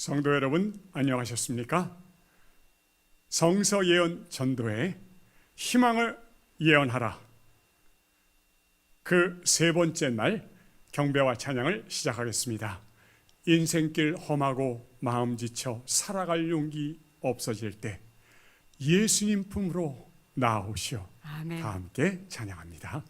성도 여러분, 안녕하셨습니까? 성서 예언 전도회 희망을 예언하라, 그 세 번째 날 경배와 찬양을 시작하겠습니다. 인생길 험하고 마음 지쳐 살아갈 용기 없어질 때 예수님 품으로 나아오시오. 아멘. 다 함께 찬양합니다.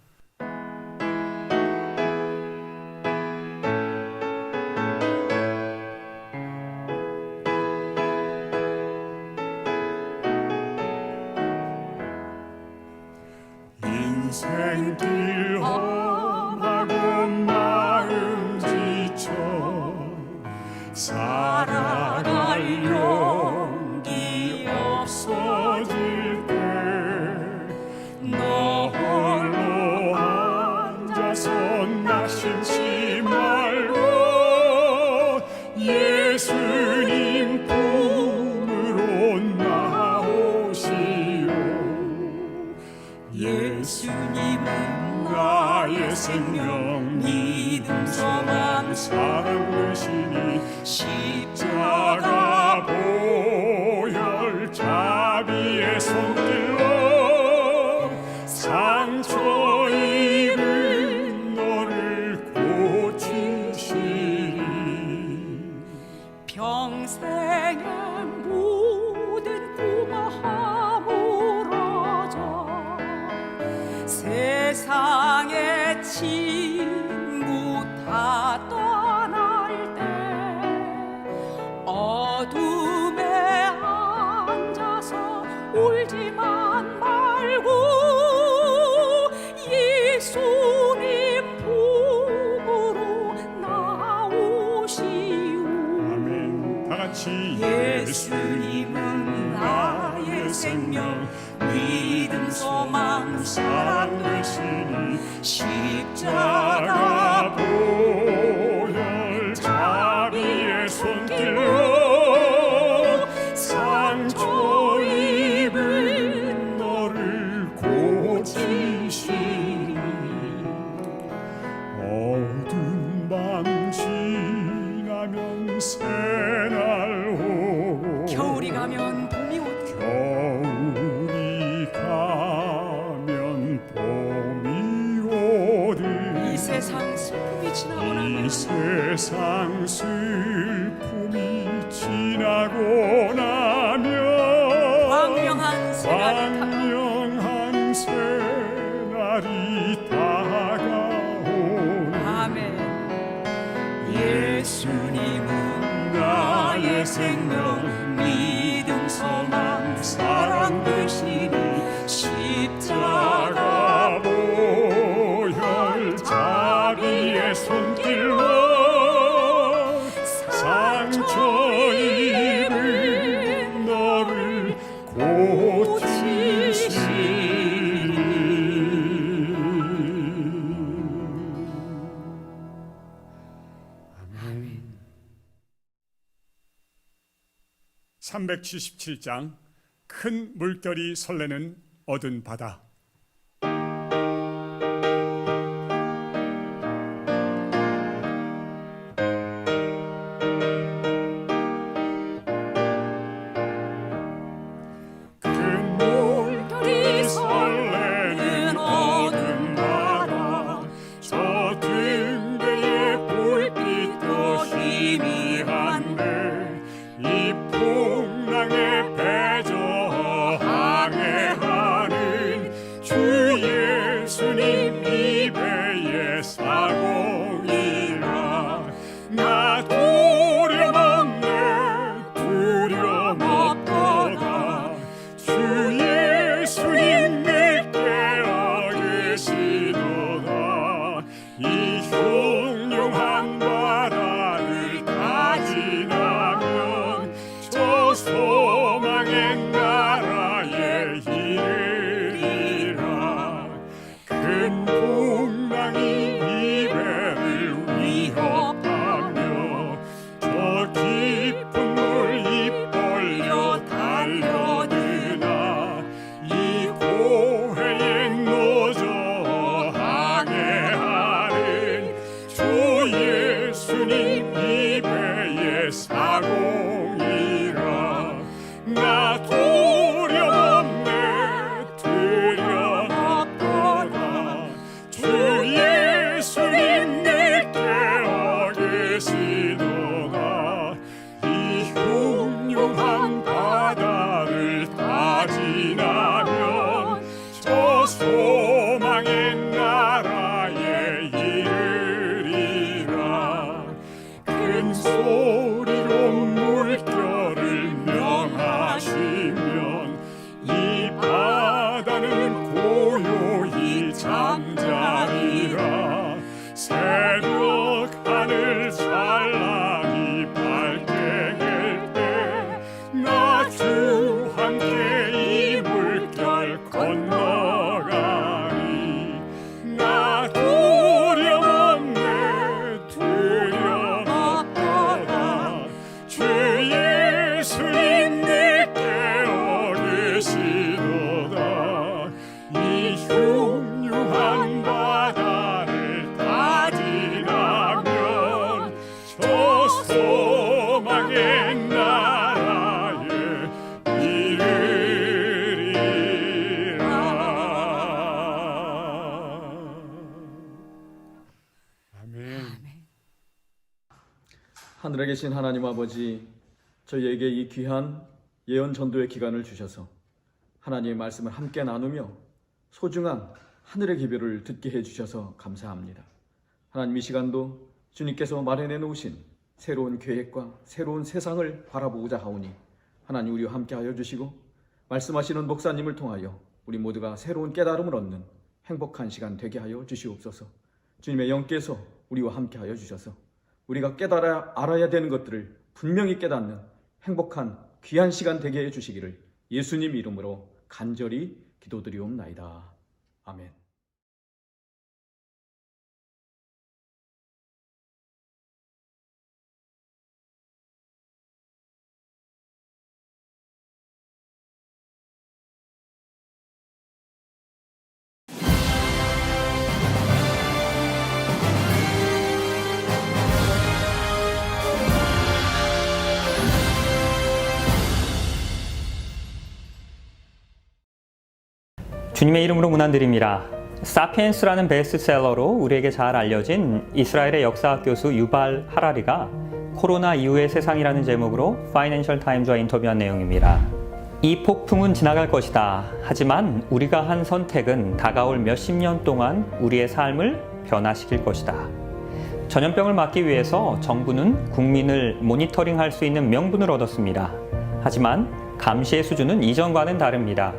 인생길 험하고 마음 지쳐 살아갈 용기 없어질 때 너 홀로 앉아서 낙심치 말고 예수님 품으로 나오시오. 예수님은 나의 생명, 믿음, 소망, 사랑 되시니 십자가 보혈 자비의 손길로 상처 입은 너를 고치시리. 평생의 모든 꿈아 무너져 세상의 친구 다 떠날 때 어둠에 앉아서 울지만 말고 예수님 품으로 나오시오. 아멘. 다 같이 예수님은 나의 생명, 믿음, 소망, 사랑 되시니 십자가 보혈 자비의 손길로 상처 입은 너를 고치시리. 어두운 밤 지나면 새날 오고 겨울이 가면 봄이 오고 겨울이 가면 봄이 오듯 이 세상 슬픔이 지나고 이 나면 세상 슬픔이 지나고 나면 광명한 새날이 광명한 새날이 다가오네. 아멘. 예수님은 나의 생명, 믿음, 소망, 사랑 되시니 십자가 보혈 자비의 손길로 상처 입은 너를 고치시리. 377장 큰 물결이 설레는 어두운 바다. 큰 물결이 설레는 어두운 바다, 저 등대의 불빛도 희미한데 이 풍랑에 배저 항해하는 주 예수님 이배의 사공이라. 나 두려움 없네, 두려움 없도다. 주 예수님 내 깨어 계시도다. 이 흉흉한 바다를 다 지나면 저 소망의 나라에 이르리라. 큰 풍랑이 이 배를 위협하며 저 깊은 물 입 벌려 달려드나 이 고해에 노저 항해하는 주 예수님 이 배의 사고 하늘에 계신 하나님 아버지, 저희에게 이 귀한 예언 전도의 기간을 주셔서 하나님의 말씀을 함께 나누며 소중한 하늘의 기별을 듣게 해주셔서 감사합니다. 하나님, 이 시간도 주님께서 마련해 놓으신 새로운 계획과 새로운 세상을 바라보고자 하오니 하나님, 우리와 함께 하여 주시고 말씀하시는 목사님을 통하여 우리 모두가 새로운 깨달음을 얻는 행복한 시간 되게 하여 주시옵소서. 주님의 영께서 우리와 함께 하여 주셔서 우리가 깨달아야 알아야 되는 것들을 분명히 깨닫는 행복한 귀한 시간 되게 해 주시기를 예수님 이름으로 간절히 기도드리옵나이다. 아멘. 주님의 이름으로 문안드립니다. 사피엔스라는 베스트셀러로 우리에게 잘 알려진 이스라엘의 역사학 교수 유발 하라리가 코로나 이후의 세상이라는 제목으로 파이낸셜 타임즈와 인터뷰한 내용입니다. 이 폭풍은 지나갈 것이다. 하지만 우리가 한 선택은 다가올 몇십 년 동안 우리의 삶을 변화시킬 것이다. 전염병을 막기 위해서 정부는 국민을 모니터링할 수 있는 명분을 얻었습니다. 하지만 감시의 수준은 이전과는 다릅니다.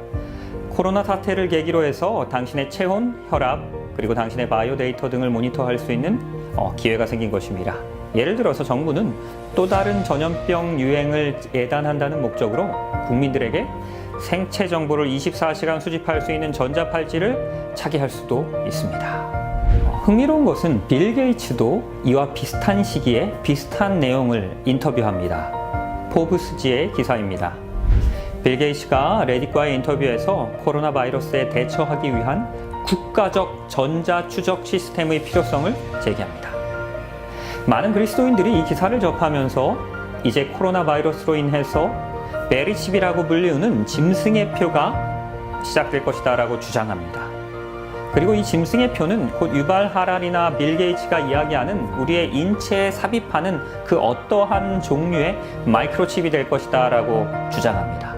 코로나 사태를 계기로 해서 당신의 체온, 혈압, 그리고 당신의 바이오 데이터 등을 모니터할 수 있는 기회가 생긴 것입니다. 예를 들어서 정부는 또 다른 전염병 유행을 예단한다는 목적으로 국민들에게 생체 정보를 24시간 수집할 수 있는 전자팔찌를 차게 할 수도 있습니다. 흥미로운 것은 빌 게이츠도 이와 비슷한 시기에 비슷한 내용을 인터뷰합니다. 포브스지의 기사입니다. 빌 게이츠가 레딧과의 인터뷰에서 코로나 바이러스에 대처하기 위한 국가적 전자 추적 시스템의 필요성을 제기합니다. 많은 그리스도인들이 이 기사를 접하면서 이제 코로나 바이러스로 인해서 베리칩이라고 불리우는 짐승의 표가 시작될 것이다 라고 주장합니다. 그리고 이 짐승의 표는 곧 유발 하라리나 빌 게이츠가 이야기하는 우리의 인체에 삽입하는 그 어떠한 종류의 마이크로칩이 될 것이다 라고 주장합니다.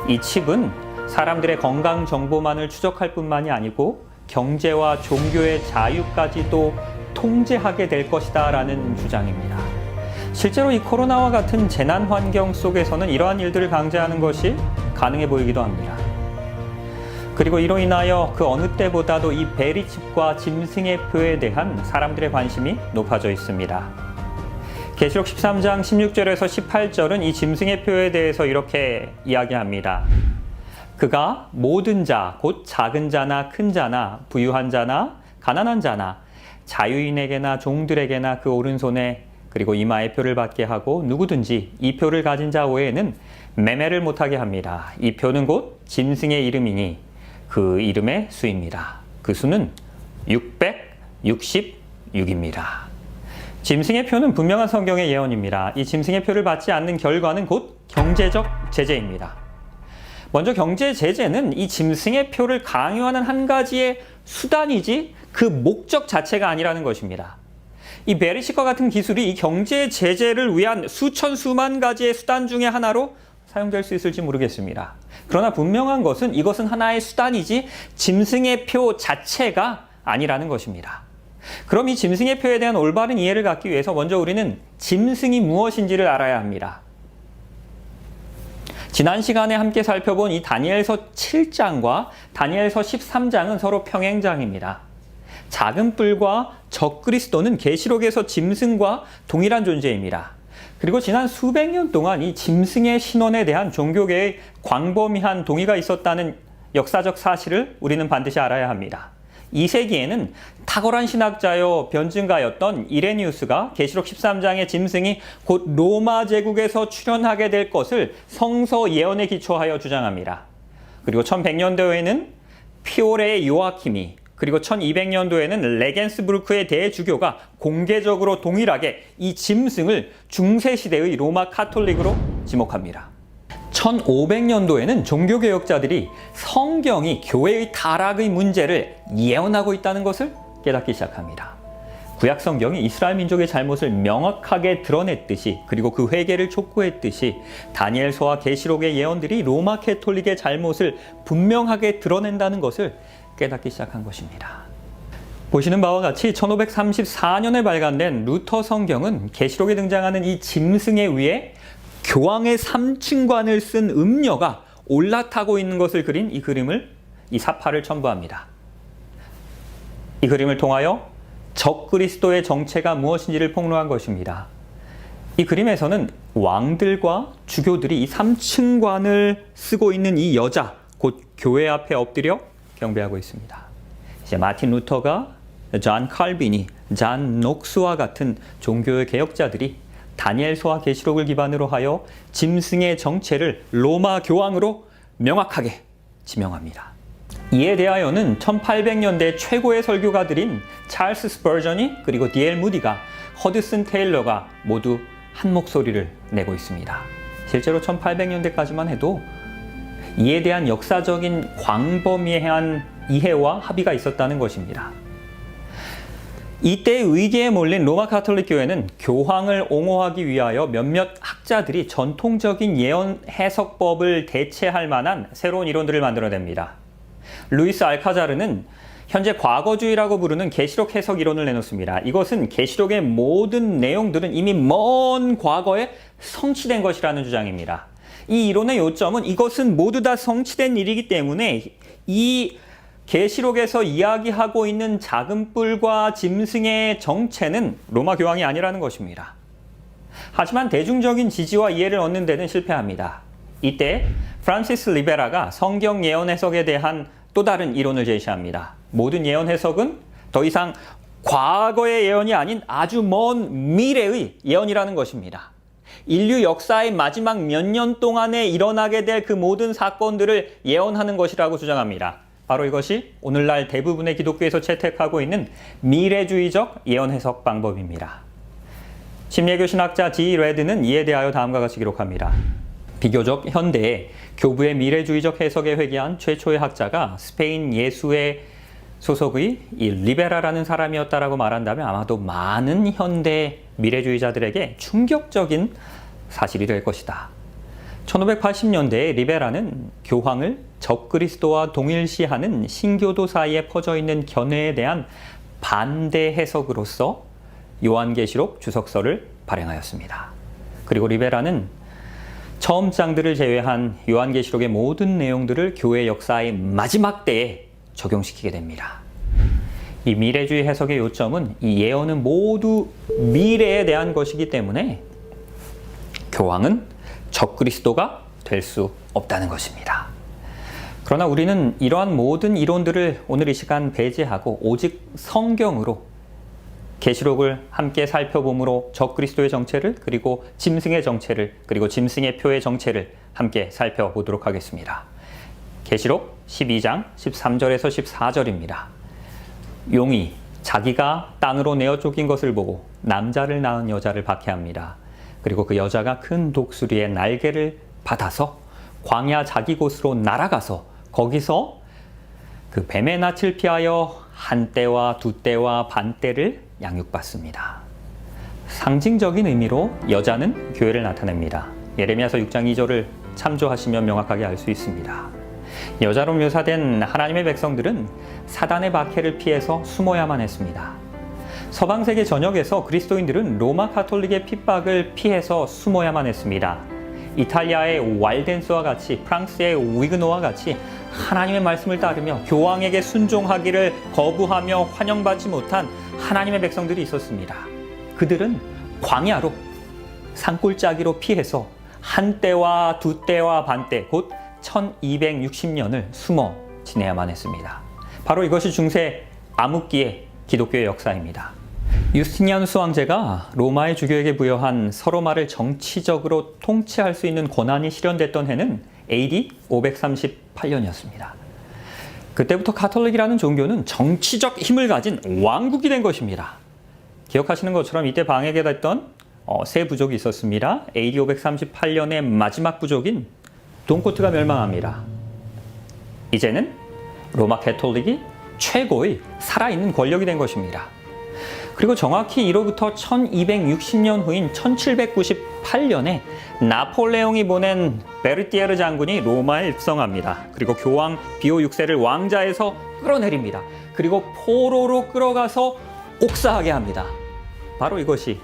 이 칩은 사람들의 건강 정보만을 추적할 뿐만이 아니고 경제와 종교의 자유까지도 통제하게 될 것이다 라는 주장입니다. 실제로 이 코로나와 같은 재난 환경 속에서는 이러한 일들을 강제하는 것이 가능해 보이기도 합니다. 그리고 이로 인하여 그 어느 때보다도 이 베리칩과 짐승의 표에 대한 사람들의 관심이 높아져 있습니다. 계시록 13장 16절에서 18절은 이 짐승의 표에 대해서 이렇게 이야기합니다. 그가 모든 자, 곧 작은 자나 큰 자나 부유한 자나 가난한 자나 자유인에게나 종들에게나 그 오른손에 그리고 이마에 표를 받게 하고 누구든지 이 표를 가진 자 외에는 매매를 못하게 합니다. 이 표는 곧 짐승의 이름이니 그 이름의 수입니다. 그 수는 666입니다. 짐승의 표는 분명한 성경의 예언입니다. 이 짐승의 표를 받지 않는 결과는 곧 경제적 제재입니다. 먼저 경제 제재는 이 짐승의 표를 강요하는 한 가지의 수단이지 그 목적 자체가 아니라는 것입니다. 이 베리칩과 같은 기술이 이 경제 제재를 위한 수천 수만 가지의 수단 중에 하나로 사용될 수 있을지 모르겠습니다. 그러나 분명한 것은 이것은 하나의 수단이지 짐승의 표 자체가 아니라는 것입니다. 그럼 이 짐승의 표에 대한 올바른 이해를 갖기 위해서 먼저 우리는 짐승이 무엇인지를 알아야 합니다. 지난 시간에 함께 살펴본 이 다니엘서 7장과 다니엘서 13장은 서로 평행장입니다. 작은 뿔과 적그리스도는 계시록에서 짐승과 동일한 존재입니다. 그리고 지난 수백 년 동안 이 짐승의 신원에 대한 종교계의 광범위한 동의가 있었다는 역사적 사실을 우리는 반드시 알아야 합니다. 2세기에는 탁월한 신학자요 변증가였던 이레니우스가 계시록 13장의 짐승이 곧 로마 제국에서 출현하게 될 것을 성서 예언에 기초하여 주장합니다. 그리고 1100년도에는 피오레의 요아킴이 그리고 1200년도에는 레겐스부르크의 대주교가 공개적으로 동일하게 이 짐승을 중세시대의 로마 카톨릭으로 지목합니다. 1500년도에는 종교개혁자들이 성경이 교회의 타락의 문제를 예언하고 있다는 것을 깨닫기 시작합니다. 구약 성경이 이스라엘 민족의 잘못을 명확하게 드러냈듯이, 그리고 그 회개를 촉구했듯이 다니엘서와 계시록의 예언들이 로마 캐톨릭의 잘못을 분명하게 드러낸다는 것을 깨닫기 시작한 것입니다. 보시는 바와 같이 1534년에 발간된 루터 성경은 계시록에 등장하는 이 짐승의 위에 교황의 3층관을 쓴 음녀가 올라타고 있는 것을 그린 이 사파를 첨부합니다. 이 그림을 통하여 적그리스도의 정체가 무엇인지를 폭로한 것입니다. 이 그림에서는 왕들과 주교들이 이 3층관을 쓰고 있는 이 여자, 곧 교회 앞에 엎드려 경배하고 있습니다. 이제 마틴 루터가, 존 칼빈이, 존 녹스와 같은 종교의 개혁자들이 다니엘서와 계시록을 기반으로 하여 짐승의 정체를 로마 교황으로 명확하게 지명합니다. 이에 대하여는 1800년대 최고의 설교가들인 찰스 스퍼전이, 그리고 D.L. 무디가, 허드슨 테일러가 모두 한 목소리를 내고 있습니다. 실제로 1800년대까지만 해도 이에 대한 역사적인 광범위한 이해와 합의가 있었다는 것입니다. 이때 위기에 몰린 로마 가톨릭 교회는 교황을 옹호하기 위하여 몇몇 학자들이 전통적인 예언 해석법을 대체할 만한 새로운 이론들을 만들어냅니다. 루이스 알카자르는 현재 과거주의라고 부르는 계시록 해석 이론을 내놓습니다. 이것은 계시록의 모든 내용들은 이미 먼 과거에 성취된 것이라는 주장입니다. 이 이론의 요점은 이것은 모두 다 성취된 일이기 때문에 이 계시록에서 이야기하고 있는 작은 뿔과 짐승의 정체는 로마 교황이 아니라는 것입니다. 하지만 대중적인 지지와 이해를 얻는 데는 실패합니다. 이때 프란시스 리베라가 성경 예언 해석에 대한 또 다른 이론을 제시합니다. 모든 예언 해석은 더 이상 과거의 예언이 아닌 아주 먼 미래의 예언이라는 것입니다. 인류 역사의 마지막 몇 년 동안에 일어나게 될 그 모든 사건들을 예언하는 것이라고 주장합니다. 바로 이것이 오늘날 대부분의 기독교에서 채택하고 있는 미래주의적 예언 해석 방법입니다. 심리교 신학자 G. 레드는 이에 대하여 다음과 같이 기록합니다. 비교적 현대에 교부의 미래주의적 해석에 회귀한 최초의 학자가 스페인 예수회 소속의 이 리베라라는 사람이었다라고 말한다면 아마도 많은 현대 미래주의자들에게 충격적인 사실이 될 것이다. 1580년대에 리베라는 교황을 적그리스도와 동일시하는 신교도 사이에 퍼져 있는 견해에 대한 반대 해석으로서 요한계시록 주석서를 발행하였습니다. 그리고 리베라는 처음 장들을 제외한 요한계시록의 모든 내용들을 교회 역사의 마지막 때에 적용시키게 됩니다. 이 미래주의 해석의 요점은 이 예언은 모두 미래에 대한 것이기 때문에 교황은 적그리스도가 될 수 없다는 것입니다. 그러나 우리는 이러한 모든 이론들을 오늘 이 시간 배제하고 오직 성경으로 계시록을 함께 살펴봄으로 적그리스도의 정체를, 그리고 짐승의 정체를, 그리고 짐승의 표의 정체를 함께 살펴보도록 하겠습니다. 계시록 12장 13절에서 14절입니다. 용이 자기가 땅으로 내어 쫓긴 것을 보고 남자를 낳은 여자를 박해합니다. 그리고 그 여자가 큰 독수리의 날개를 받아서 광야 자기 곳으로 날아가서 거기서 그 뱀의 낯을 피하여 한 떼와 두 떼와 반 떼를 양육받습니다. 상징적인 의미로 여자는 교회를 나타냅니다. 예레미야서 6장 2절을 참조하시면 명확하게 알 수 있습니다. 여자로 묘사된 하나님의 백성들은 사단의 박해를 피해서 숨어야만 했습니다. 서방세계 전역에서 그리스도인들은 로마 가톨릭의 핍박을 피해서 숨어야만 했습니다. 이탈리아의 왈덴스와 같이, 프랑스의 위그노와 같이 하나님의 말씀을 따르며 교황에게 순종하기를 거부하며 환영받지 못한 하나님의 백성들이 있었습니다. 그들은 광야로, 산골짜기로 피해서 한 떼와 두 떼와 반 떼, 곧 1260년을 숨어 지내야만 했습니다. 바로 이것이 중세 암흑기의 기독교의 역사입니다. 유스티니아누스 황제가 로마의 주교에게 부여한 서로마를 정치적으로 통치할 수 있는 권한이 실현됐던 해는 AD 538년이었습니다. 그때부터 가톨릭이라는 종교는 정치적 힘을 가진 왕국이 된 것입니다. 기억하시는 것처럼 이때 방해가 됐던 세 부족이 있었습니다. AD 538년의 마지막 부족인 돈코트가 멸망합니다. 이제는 로마 가톨릭이 최고의 살아있는 권력이 된 것입니다. 그리고 정확히 이로부터 1260년 후인 1798년에 나폴레옹이 보낸 베르티에르 장군이 로마에 입성합니다. 그리고 교황 비오 6세를 왕좌에서 끌어내립니다. 그리고 포로로 끌어가서 옥사하게 합니다. 바로 이것이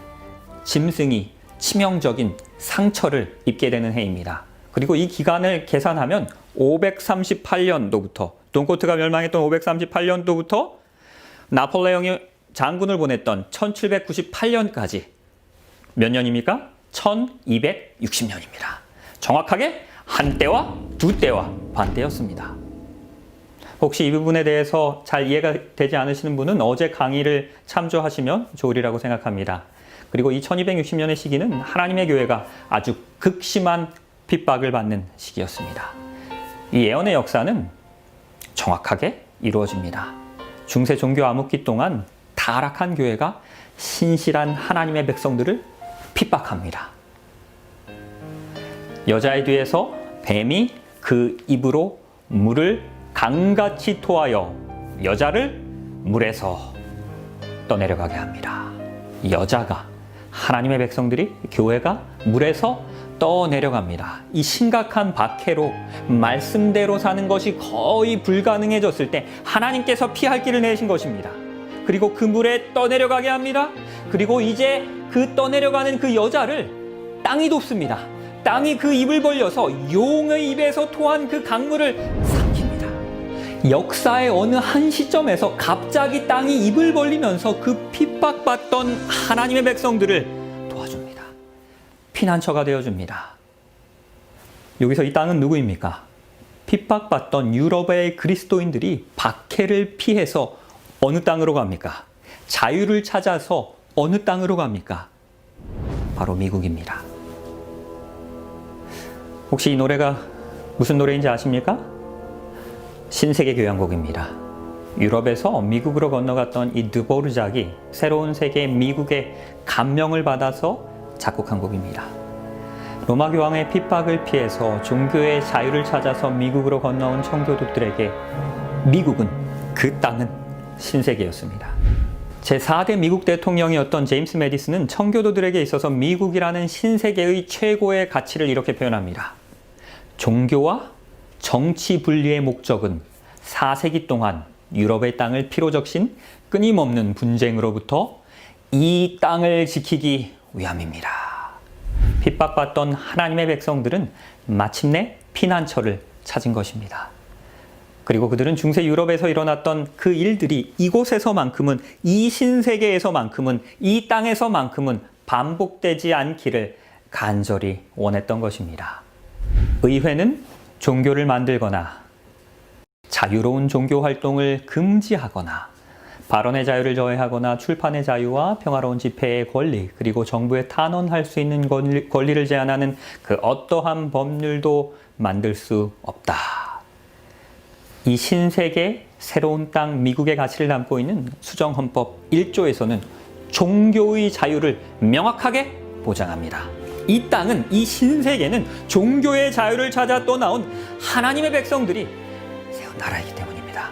짐승이 치명적인 상처를 입게 되는 해입니다. 그리고 이 기간을 계산하면 538년도부터 돈코트가 멸망했던 538년도부터 나폴레옹이 장군을 보냈던 1798년까지 몇 년입니까? 1260년입니다. 정확하게 한 때와 두 때와 반 때였습니다. 혹시 이 부분에 대해서 잘 이해가 되지 않으시는 분은 어제 강의를 참조하시면 좋으리라고 생각합니다. 그리고 이 1260년의 시기는 하나님의 교회가 아주 극심한 핍박을 받는 시기였습니다. 이 예언의 역사는 정확하게 이루어집니다. 중세 종교 암흑기 동안 타락한 교회가 신실한 하나님의 백성들을 핍박합니다. 여자의 뒤에서 뱀이 그 입으로 물을 강같이 토하여 여자를 물에서 떠내려가게 합니다. 여자가, 하나님의 백성들이, 교회가 물에서 떠내려갑니다. 이 심각한 박해로 말씀대로 사는 것이 거의 불가능해졌을 때 하나님께서 피할 길을 내신 것입니다. 그리고 그 물에 떠내려가게 합니다. 그리고 이제 그 떠내려가는 그 여자를 땅이 돕습니다. 땅이 그 입을 벌려서 용의 입에서 토한 그 강물을 삼킵니다. 역사의 어느 한 시점에서 갑자기 땅이 입을 벌리면서 그 핍박받던 하나님의 백성들을 도와줍니다. 피난처가 되어줍니다. 여기서 이 땅은 누구입니까? 핍박받던 유럽의 그리스도인들이 박해를 피해서 어느 땅으로 갑니까? 자유를 찾아서 어느 땅으로 갑니까? 바로 미국입니다. 혹시 이 노래가 무슨 노래인지 아십니까? 신세계 교향곡입니다. 유럽에서 미국으로 건너갔던 이 드보르작이 새로운 세계 미국의 감명을 받아서 작곡한 곡입니다. 로마 교황의 핍박을 피해서 종교의 자유를 찾아서 미국으로 건너온 청교도들에게 미국은, 그 땅은 신세계였습니다. 제4대 미국 대통령이었던 제임스 메디슨은 청교도들에게 있어서 미국이라는 신세계의 최고의 가치를 이렇게 표현합니다. 종교와 정치 분리의 목적은 4세기 동안 유럽의 땅을 피로 적신 끊임없는 분쟁으로부터 이 땅을 지키기 위함입니다. 핍박받던 하나님의 백성들은 마침내 피난처를 찾은 것입니다. 그리고 그들은 중세 유럽에서 일어났던 그 일들이 이곳에서만큼은, 이 신세계에서만큼은, 이 땅에서만큼은 반복되지 않기를 간절히 원했던 것입니다. 의회는 종교를 만들거나 자유로운 종교 활동을 금지하거나 발언의 자유를 저해하거나 출판의 자유와 평화로운 집회의 권리, 그리고 정부에 탄원할 수 있는 권리를 제한하는 그 어떠한 법률도 만들 수 없다. 이 신세계 새로운 땅 미국의 가치를 담고 있는 수정헌법 1조에서는 종교의 자유를 명확하게 보장합니다. 이 땅은, 이 신세계는 종교의 자유를 찾아 떠나온 하나님의 백성들이 세운 나라이기 때문입니다.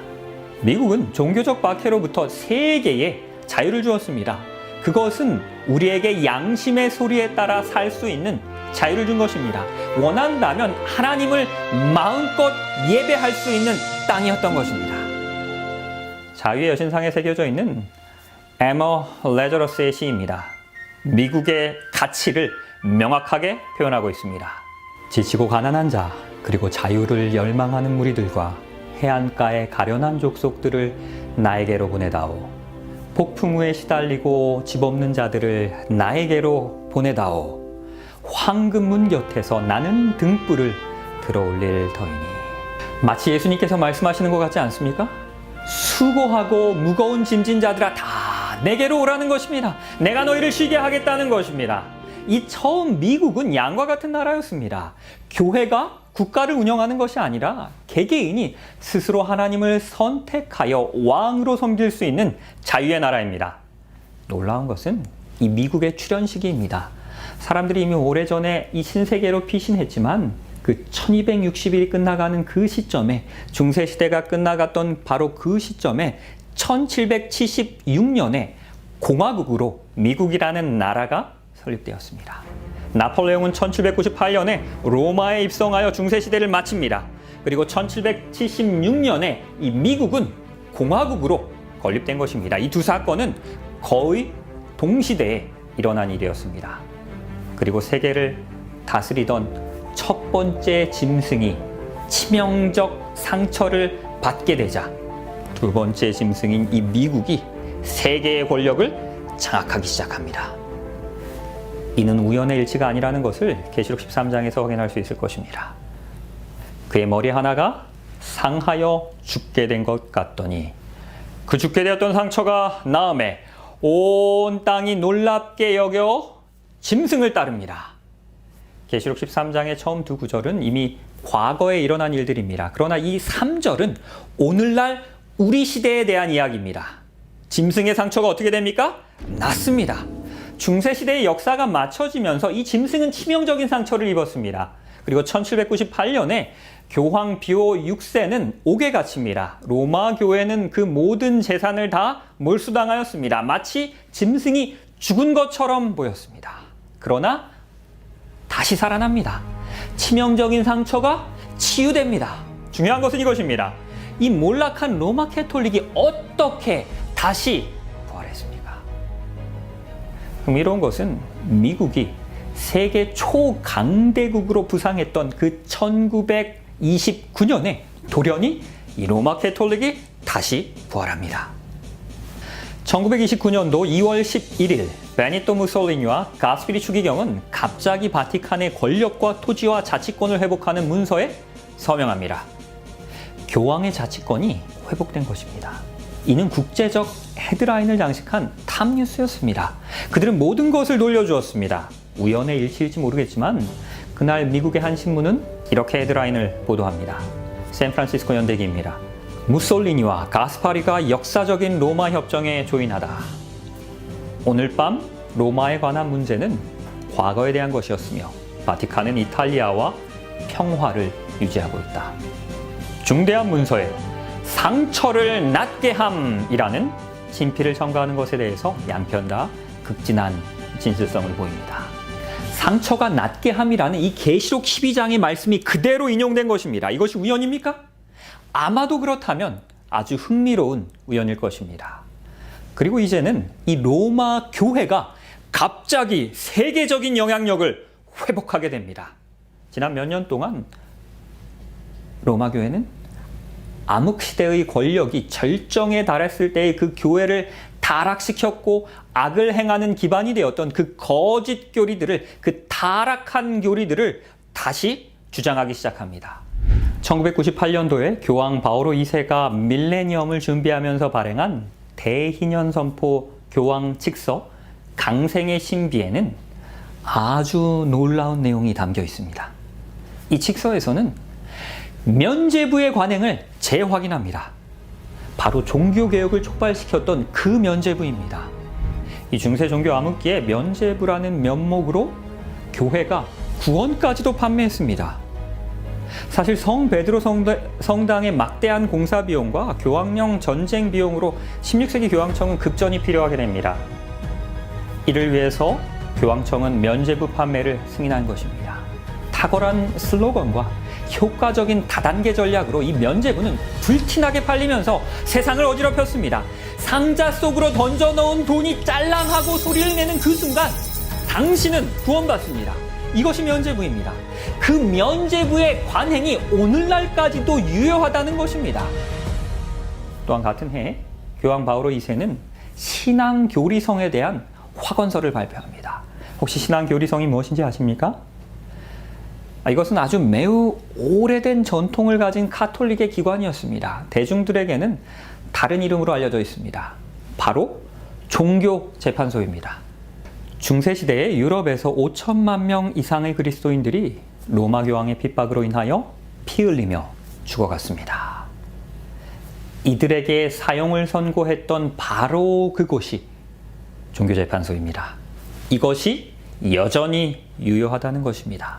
미국은 종교적 박해로부터 세계에 자유를 주었습니다. 그것은 우리에게 양심의 소리에 따라 살 수 있는 자유를 준 것입니다. 원한다면 하나님을 마음껏 예배할 수 있는 땅이었던 것입니다. 자유의 여신상에 새겨져 있는 에머 레저러스의 시입니다. 미국의 가치를 명확하게 표현하고 있습니다. 지치고 가난한 자, 그리고 자유를 열망하는 무리들과 해안가의 가련한 족속들을 나에게로 보내다오. 폭풍 후에 시달리고 집 없는 자들을 나에게로 보내다오. 황금문 곁에서 나는 등불을 들어올릴 터이니. 마치 예수님께서 말씀하시는 것 같지 않습니까? 수고하고 무거운 짐진 자들아 다 내게로 오라는 것입니다. 내가 너희를 쉬게 하겠다는 것입니다. 이 처음 미국은 양과 같은 나라였습니다. 교회가 국가를 운영하는 것이 아니라 개개인이 스스로 하나님을 선택하여 왕으로 섬길 수 있는 자유의 나라입니다. 놀라운 것은 이 미국의 출현 시기입니다. 사람들이 이미 오래전에 이 신세계로 피신했지만 그 1260일이 끝나가는 그 시점에, 중세시대가 끝나갔던 바로 그 시점에 1776년에 공화국으로 미국이라는 나라가 설립되었습니다. 나폴레옹은 1798년에 로마에 입성하여 중세시대를 마칩니다. 그리고 1776년에 이 미국은 공화국으로 건립된 것입니다. 이 두 사건은 거의 동시대에 일어난 일이었습니다. 그리고 세계를 다스리던 첫 번째 짐승이 치명적 상처를 받게 되자 두 번째 짐승인 이 미국이 세계의 권력을 장악하기 시작합니다. 이는 우연의 일치가 아니라는 것을 계시록 13장에서 확인할 수 있을 것입니다. 그의 머리 하나가 상하여 죽게 된 것 같더니 그 죽게 되었던 상처가 나음에 온 땅이 놀랍게 여겨 짐승을 따릅니다. 계시록 13장의 처음 두 구절은 이미 과거에 일어난 일들입니다. 그러나 이 3절은 오늘날 우리 시대에 대한 이야기입니다. 짐승의 상처가 어떻게 됩니까? 낫습니다. 중세시대의 역사가 맞춰지면서 이 짐승은 치명적인 상처를 입었습니다. 그리고 1798년에 교황 비오 6세는 옥에 갇힙니다. 로마 교회는 그 모든 재산을 다 몰수당하였습니다. 마치 짐승이 죽은 것처럼 보였습니다. 그러나 다시 살아납니다. 치명적인 상처가 치유됩니다. 중요한 것은 이것입니다. 이 몰락한 로마 캐톨릭이 어떻게 다시 부활했습니까? 흥미로운 것은 미국이 세계 초강대국으로 부상했던 그 1929년에 돌연히 이 로마 캐톨릭이 다시 부활합니다. 1929년도 2월 11일 베니토 무솔리니와 가스피리 추기경은 갑자기 바티칸의 권력과 토지와 자치권을 회복하는 문서에 서명합니다. 교황의 자치권이 회복된 것입니다. 이는 국제적 헤드라인을 장식한 탑뉴스였습니다. 그들은 모든 것을 돌려주었습니다. 우연의 일치일지 모르겠지만 그날 미국의 한 신문은 이렇게 헤드라인을 보도합니다. 샌프란시스코 연대기입니다. 무솔리니와 가스파리가 역사적인 로마 협정에 조인하다. 오늘 밤 로마에 관한 문제는 과거에 대한 것이었으며 바티칸은 이탈리아와 평화를 유지하고 있다. 중대한 문서에 상처를 낫게 함이라는 진피를 첨가하는 것에 대해서 양편 다 극진한 진실성을 보입니다. 상처가 낫게 함이라는 이 계시록 12장의 말씀이 그대로 인용된 것입니다. 이것이 우연입니까? 아마도 그렇다면 아주 흥미로운 우연일 것입니다. 그리고 이제는 이 로마 교회가 갑자기 세계적인 영향력을 회복하게 됩니다. 지난 몇 년 동안 로마 교회는 암흑시대의 권력이 절정에 달했을 때의 그 교회를 타락시켰고 악을 행하는 기반이 되었던 그 거짓 교리들을, 그 타락한 교리들을 다시 주장하기 시작합니다. 1998년도에 교황 바오로 2세가 밀레니엄을 준비하면서 발행한 대희년 선포 교황 칙서 강생의 신비에는 아주 놀라운 내용이 담겨 있습니다. 이 칙서에서는 면죄부의 관행을 재확인합니다. 바로 종교개혁을 촉발시켰던 그 면죄부입니다. 이 중세 종교 암흑기에 면죄부라는 면목으로 교회가 구원까지도 판매했습니다. 사실 성 베드로 성당의 막대한 공사 비용과 교황령 전쟁 비용으로 16세기 교황청은 급전이 필요하게 됩니다. 이를 위해서 교황청은 면죄부 판매를 승인한 것입니다. 탁월한 슬로건과 효과적인 다단계 전략으로 이 면죄부는 불티나게 팔리면서 세상을 어지럽혔습니다. 상자 속으로 던져넣은 돈이 짤랑하고 소리를 내는 그 순간 당신은 구원받습니다. 이것이 면죄부입니다. 그 면죄부의 관행이 오늘날까지도 유효하다는 것입니다. 또한 같은 해에 교황 바오로 2세는 신앙교리성에 대한 확언서를 발표합니다. 혹시 신앙교리성이 무엇인지 아십니까? 이것은 아주 매우 오래된 전통을 가진 카톨릭의 기관이었습니다. 대중들에게는 다른 이름으로 알려져 있습니다. 바로 종교재판소입니다. 중세시대에 유럽에서 5천만 명 이상의 그리스도인들이 로마 교황의 핍박으로 인하여 피 흘리며 죽어갔습니다. 이들에게 사형을 선고했던 바로 그곳이 종교재판소입니다. 이것이 여전히 유효하다는 것입니다.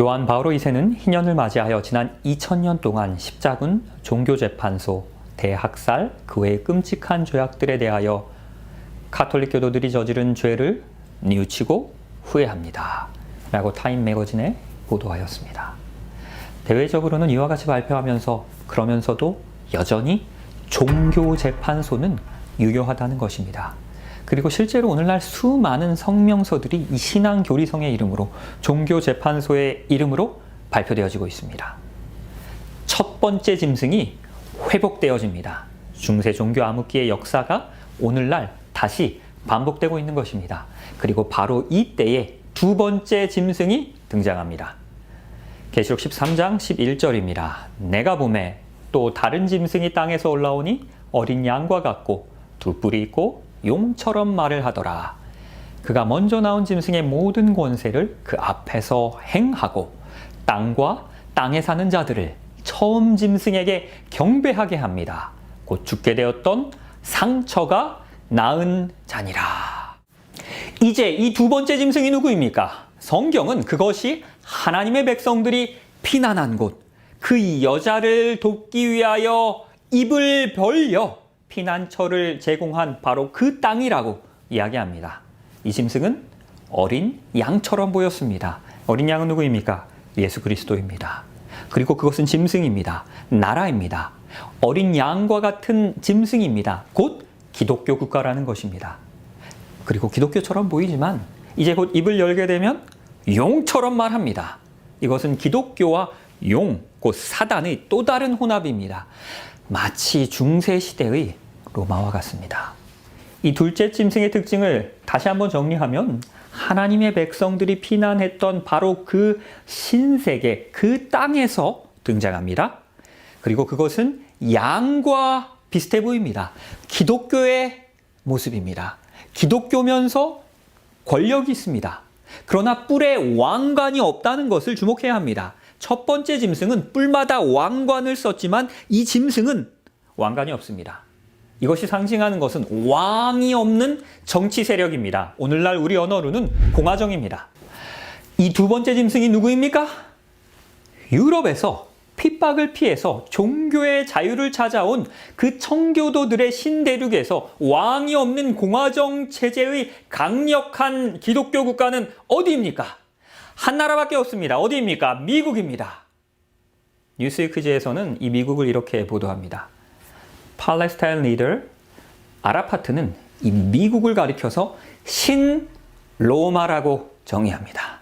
요한 바오로 2세는 희년을 맞이하여 지난 2000년 동안 십자군, 종교재판소, 대학살, 그 외의 끔찍한 죄악들에 대하여 카톨릭 교도들이 저지른 죄를 뉘우치고 후회합니다. 라고 타임 매거진에 보도하였습니다. 대외적으로는 이와 같이 발표하면서 그러면서도 여전히 종교재판소는 유효하다는 것입니다. 그리고 실제로 오늘날 수많은 성명서들이 이 신앙교리성의 이름으로 종교재판소의 이름으로 발표되어지고 있습니다. 첫 번째 짐승이 회복되어집니다. 중세 종교 암흑기의 역사가 오늘날 다시 반복되고 있는 것입니다. 그리고 바로 이때에 두 번째 짐승이 등장합니다. 계시록 13장 11절입니다. 내가 보매 또 다른 짐승이 땅에서 올라오니 어린 양과 같고 두 뿔이 있고 용처럼 말을 하더라. 그가 먼저 나온 짐승의 모든 권세를 그 앞에서 행하고 땅과 땅에 사는 자들을 처음 짐승에게 경배하게 합니다. 곧 죽게 되었던 상처가 나은 자니라. 이제 이 두 번째 짐승이 누구입니까? 성경은 그것이 하나님의 백성들이 피난한 곳, 그 여자를 돕기 위하여 입을 벌려 피난처를 제공한 바로 그 땅이라고 이야기합니다. 이 짐승은 어린 양처럼 보였습니다. 어린 양은 누구입니까? 예수 그리스도입니다. 그리고 그것은 짐승입니다. 나라입니다. 어린 양과 같은 짐승입니다. 곧 기독교 국가라는 것입니다. 그리고 기독교처럼 보이지만 이제 곧 입을 열게 되면 용처럼 말합니다. 이것은 기독교와 용, 곧 사단의 또 다른 혼합입니다. 마치 중세시대의 로마와 같습니다. 이 둘째 짐승의 특징을 다시 한번 정리하면 하나님의 백성들이 피난했던 바로 그 신세계, 그 땅에서 등장합니다. 그리고 그것은 양과 비슷해 보입니다. 기독교의 모습입니다. 기독교면서 권력이 있습니다. 그러나 뿔에 왕관이 없다는 것을 주목해야 합니다. 첫 번째 짐승은 뿔마다 왕관을 썼지만 이 짐승은 왕관이 없습니다. 이것이 상징하는 것은 왕이 없는 정치 세력입니다. 오늘날 우리 언어로는 공화정입니다. 이 두 번째 짐승이 누구입니까? 유럽에서 핍박을 피해서 종교의 자유를 찾아온 그 청교도들의 신대륙에서 왕이 없는 공화정 체제의 강력한 기독교 국가는 어디입니까? 한 나라밖에 없습니다. 어디입니까? 미국입니다. 뉴스위크지에서는 이 미국을 이렇게 보도합니다. 팔레스타인 리더 아라파트는 이 미국을 가리켜서 신로마라고 정의합니다.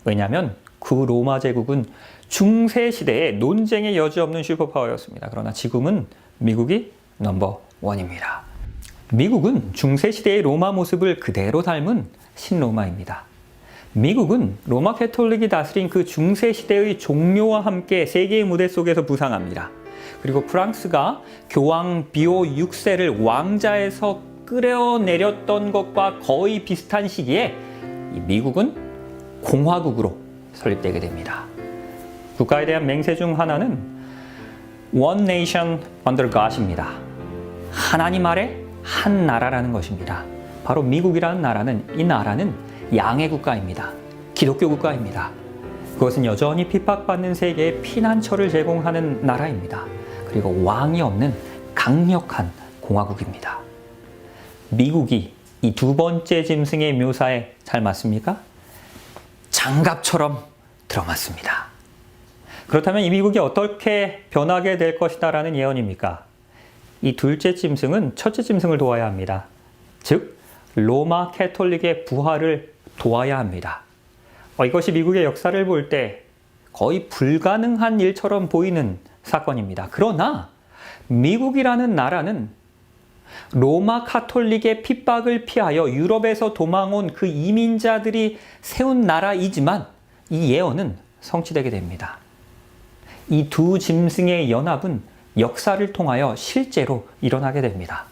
왜냐하면 그 로마 제국은 중세시대에 논쟁의 여지 없는 슈퍼파워였습니다. 그러나 지금은 미국이 넘버 원입니다. 미국은 중세시대의 로마 모습을 그대로 닮은 신로마입니다. 미국은 로마 캐톨릭이 다스린 그 중세시대의 종료와 함께 세계의 무대 속에서 부상합니다. 그리고 프랑스가 교황 비오 6세를 왕자에서 끌어내렸던 것과 거의 비슷한 시기에 미국은 공화국으로 설립되게 됩니다. 국가에 대한 맹세 중 하나는 One Nation Under God입니다. 하나님 아래 한 나라라는 것입니다. 바로 미국이라는 나라는 이 나라는 양의 국가입니다. 기독교 국가입니다. 그것은 여전히 핍박받는 세계에 피난처를 제공하는 나라입니다. 그리고 왕이 없는 강력한 공화국입니다. 미국이 이 두 번째 짐승의 묘사에 잘 맞습니까? 장갑처럼 들어맞습니다. 그렇다면 이 미국이 어떻게 변하게 될 것이다라는 예언입니까? 이 둘째 짐승은 첫째 짐승을 도와야 합니다. 즉 로마 캐톨릭의 부활을 도와야 합니다. 이것이 미국의 역사를 볼 때 거의 불가능한 일처럼 보이는 사건입니다. 그러나 미국이라는 나라는 로마 카톨릭의 핍박을 피하여 유럽에서 도망온 그 이민자들이 세운 나라이지만 이 예언은 성취되게 됩니다. 이 두 짐승의 연합은 역사를 통하여 실제로 일어나게 됩니다.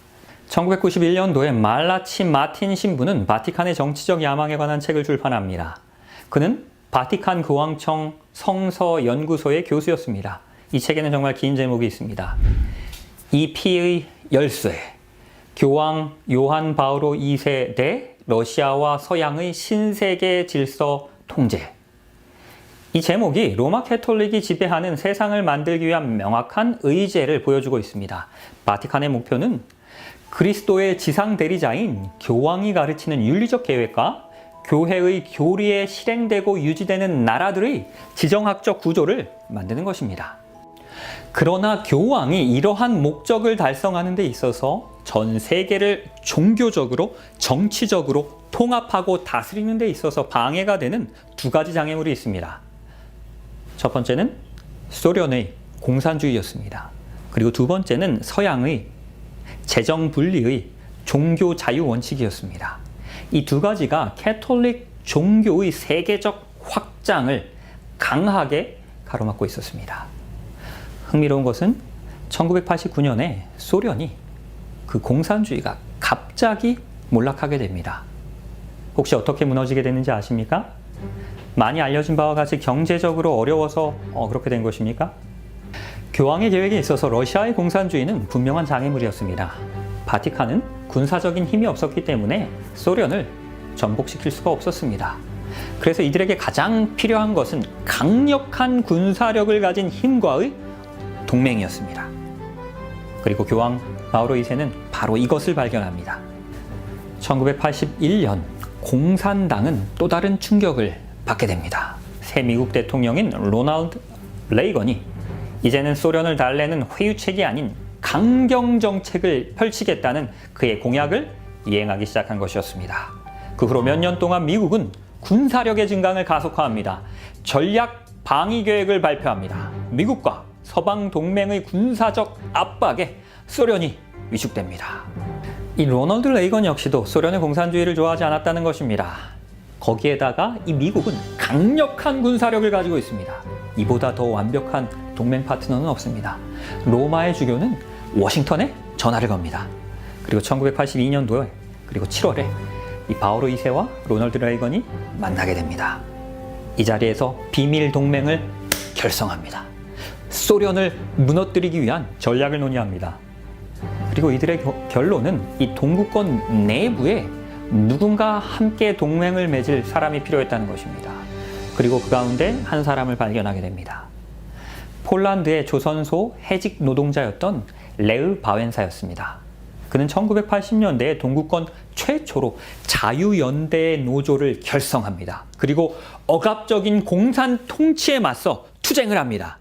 1991년도에 말라치 마틴 신부는 바티칸의 정치적 야망에 관한 책을 출판합니다. 그는 바티칸 교황청 성서 연구소의 교수였습니다. 이 책에는 정말 긴 제목이 있습니다. 이 피의 열쇠, 교황 요한 바오로 2세 대 러시아와 서양의 신세계 질서 통제. 이 제목이 로마 캐톨릭이 지배하는 세상을 만들기 위한 명확한 의제를 보여주고 있습니다. 바티칸의 목표는 그리스도의 지상 대리자인 교황이 가르치는 윤리적 계획과 교회의 교리에 실행되고 유지되는 나라들의 지정학적 구조를 만드는 것입니다. 그러나 교황이 이러한 목적을 달성하는 데 있어서 전 세계를 종교적으로, 정치적으로 통합하고 다스리는 데 있어서 방해가 되는 두 가지 장애물이 있습니다. 첫 번째는 소련의 공산주의였습니다. 그리고 두 번째는 서양의 재정 분리의 종교 자유 원칙이었습니다. 이 두 가지가 캐톨릭 종교의 세계적 확장을 강하게 가로막고 있었습니다. 흥미로운 것은 1989년에 소련이 그 공산주의가 갑자기 몰락하게 됩니다. 혹시 어떻게 무너지게 됐는지 아십니까? 많이 알려진 바와 같이 경제적으로 어려워서 그렇게 된 것입니까? 교황의 계획에 있어서 러시아의 공산주의는 분명한 장애물이었습니다. 바티칸은 군사적인 힘이 없었기 때문에 소련을 전복시킬 수가 없었습니다. 그래서 이들에게 가장 필요한 것은 강력한 군사력을 가진 힘과의 동맹이었습니다. 그리고 교황 바오로 2세는 바로 이것을 발견합니다. 1981년 공산당은 또 다른 충격을 받게 됩니다. 새 미국 대통령인 로널드 레이건이 이제는 소련을 달래는 회유책이 아닌 강경 정책을 펼치겠다는 그의 공약을 이행하기 시작한 것이었습니다. 그 후로 몇 년 동안 미국은 군사력의 증강을 가속화합니다. 전략 방위 계획을 발표합니다. 미국과 서방 동맹의 군사적 압박에 소련이 위축됩니다. 이 로널드 레이건 역시도 소련의 공산주의를 좋아하지 않았다는 것입니다. 거기에다가 이 미국은 강력한 군사력을 가지고 있습니다. 이보다 더 완벽한 동맹 파트너는 없습니다. 로마의 주교는 워싱턴에 전화를 겁니다. 그리고 1982년도에 그리고 7월에 이 바오로 2세와 로널드 레이건이 만나게 됩니다. 이 자리에서 비밀 동맹을 결성합니다. 소련을 무너뜨리기 위한 전략을 논의합니다. 그리고 이들의 결론은 이 동구권 내부에 누군가 함께 동맹을 맺을 사람이 필요했다는 것입니다. 그리고 그 가운데 한 사람을 발견하게 됩니다. 폴란드의 조선소 해직 노동자였던 레흐 바웬사였습니다. 그는 1980년대에 동구권 최초로 자유연대 노조를 결성합니다. 그리고 억압적인 공산 통치에 맞서 투쟁을 합니다.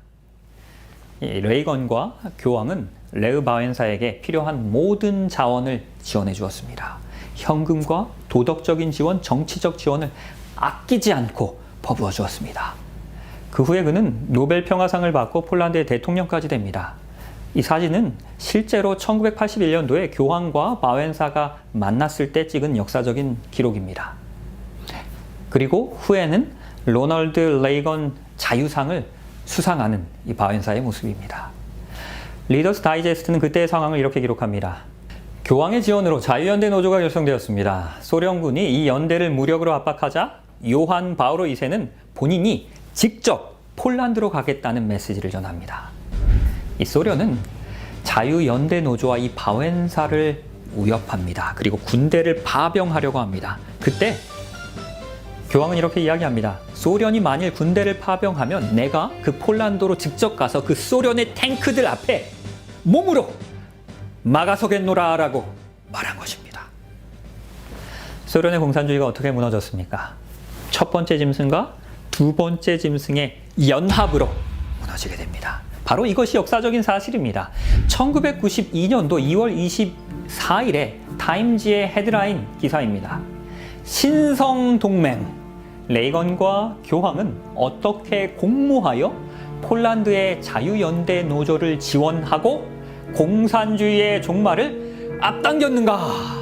레이건과 교황은 레흐 바웬사에게 필요한 모든 자원을 지원해 주었습니다. 현금과 도덕적인 지원, 정치적 지원을 아끼지 않고 퍼부어 주었습니다. 그 후에 그는 노벨 평화상을 받고 폴란드의 대통령까지 됩니다. 이 사진은 실제로 1981년도에 교황과 바웬사가 만났을 때 찍은 역사적인 기록입니다. 그리고 후에는 로널드 레이건 자유상을 수상하는 이 바웬사의 모습입니다. 리더스 다이제스트는 그때의 상황을 이렇게 기록합니다. 교황의 지원으로 자유연대 노조가 결성되었습니다. 소련군이 이 연대를 무력으로 압박하자 요한 바오로 2세는 본인이 직접 폴란드로 가겠다는 메시지를 전합니다. 이 소련은 자유연대 노조와 이 바웬사를 위협합니다. 그리고 군대를 파병하려고 합니다. 그때 교황은 이렇게 이야기합니다. 소련이 만일 군대를 파병하면 내가 그 폴란드로 직접 가서 그 소련의 탱크들 앞에 몸으로 막아서겠노라 라고 말한 것입니다. 소련의 공산주의가 어떻게 무너졌습니까? 첫 번째 짐승과 두 번째 짐승의 연합으로 무너지게 됩니다. 바로 이것이 역사적인 사실입니다. 1992년도 2월 24일에 타임지의 헤드라인 기사입니다. 신성동맹, 레이건과 교황은 어떻게 공모하여 폴란드의 자유연대 노조를 지원하고 공산주의의 종말을 앞당겼는가?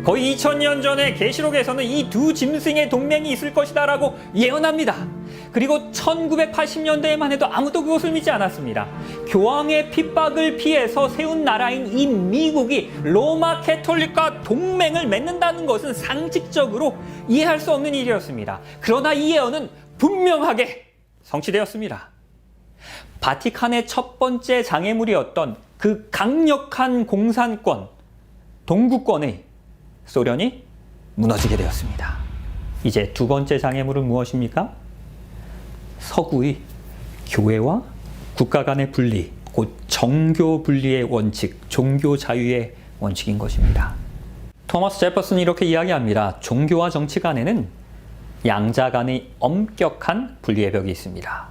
거의 2000년 전에 계시록에서는 이 두 짐승의 동맹이 있을 것이다라고 예언합니다. 그리고 1980년대에만 해도 아무도 그것을 믿지 않았습니다. 교황의 핍박을 피해서 세운 나라인 이 미국이 로마 캐톨릭과 동맹을 맺는다는 것은 상식적으로 이해할 수 없는 일이었습니다. 그러나 이 예언은 분명하게 성취되었습니다. 바티칸의 첫 번째 장애물이었던 그 강력한 공산권, 동구권의 소련이 무너지게 되었습니다. 이제 두 번째 장애물은 무엇입니까? 서구의 교회와 국가 간의 분리, 곧 정교 분리의 원칙, 종교 자유의 원칙인 것입니다. 토마스 제퍼슨이 이렇게 이야기합니다. 종교와 정치 간에는 양자 간의 엄격한 분리의 벽이 있습니다.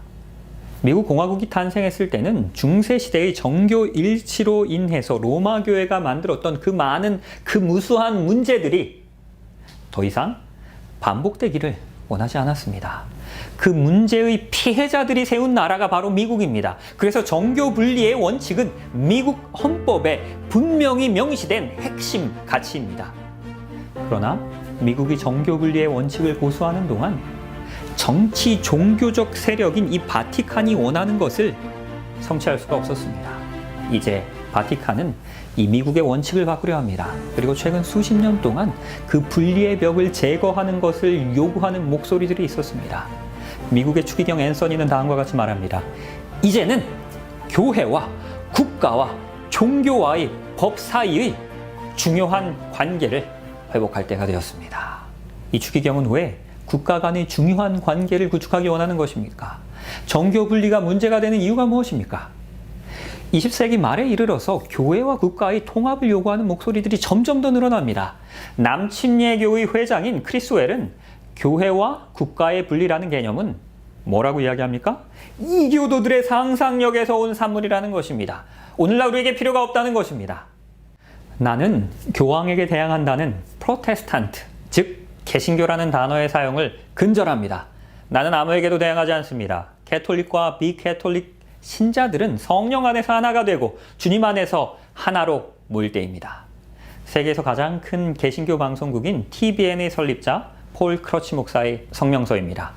미국 공화국이 탄생했을 때는 중세 시대의 정교 일치로 인해서 로마 교회가 만들었던 그 많은 그 무수한 문제들이 더 이상 반복되기를 원하지 않았습니다. 그 문제의 피해자들이 세운 나라가 바로 미국입니다. 그래서 정교 분리의 원칙은 미국 헌법에 분명히 명시된 핵심 가치입니다. 그러나 미국이 정교 분리의 원칙을 고수하는 동안 정치 종교적 세력인 이 바티칸이 원하는 것을 성취할 수가 없었습니다. 이제 바티칸은 이 미국의 원칙을 바꾸려 합니다. 그리고 최근 수십 년 동안 그 분리의 벽을 제거하는 것을 요구하는 목소리들이 있었습니다. 미국의 추기경 앤서니는 다음과 같이 말합니다. 이제는 교회와 국가와 종교와의 법 사이의 중요한 관계를 회복할 때가 되었습니다. 이 추기경은 왜 국가 간의 중요한 관계를 구축하기 원하는 것입니까? 정교 분리가 문제가 되는 이유가 무엇입니까? 20세기 말에 이르러서 교회와 국가의 통합을 요구하는 목소리들이 점점 더 늘어납니다. 남침예교의 회장인 크리스 웰은 교회와 국가의 분리라는 개념은 뭐라고 이야기합니까? 이교도들의 상상력에서 온 산물이라는 것입니다. 오늘날 우리에게 필요가 없다는 것입니다. 나는 교황에게 대항한다는 프로테스탄트, 즉 개신교라는 단어의 사용을 근절합니다. 나는 아무에게도 대항하지 않습니다. 캐톨릭과 비캐톨릭 신자들은 성령 안에서 하나가 되고 주님 안에서 하나로 모일 때입니다. 세계에서 가장 큰 개신교 방송국인 TBN의 설립자 폴 크러치 목사의 성명서입니다.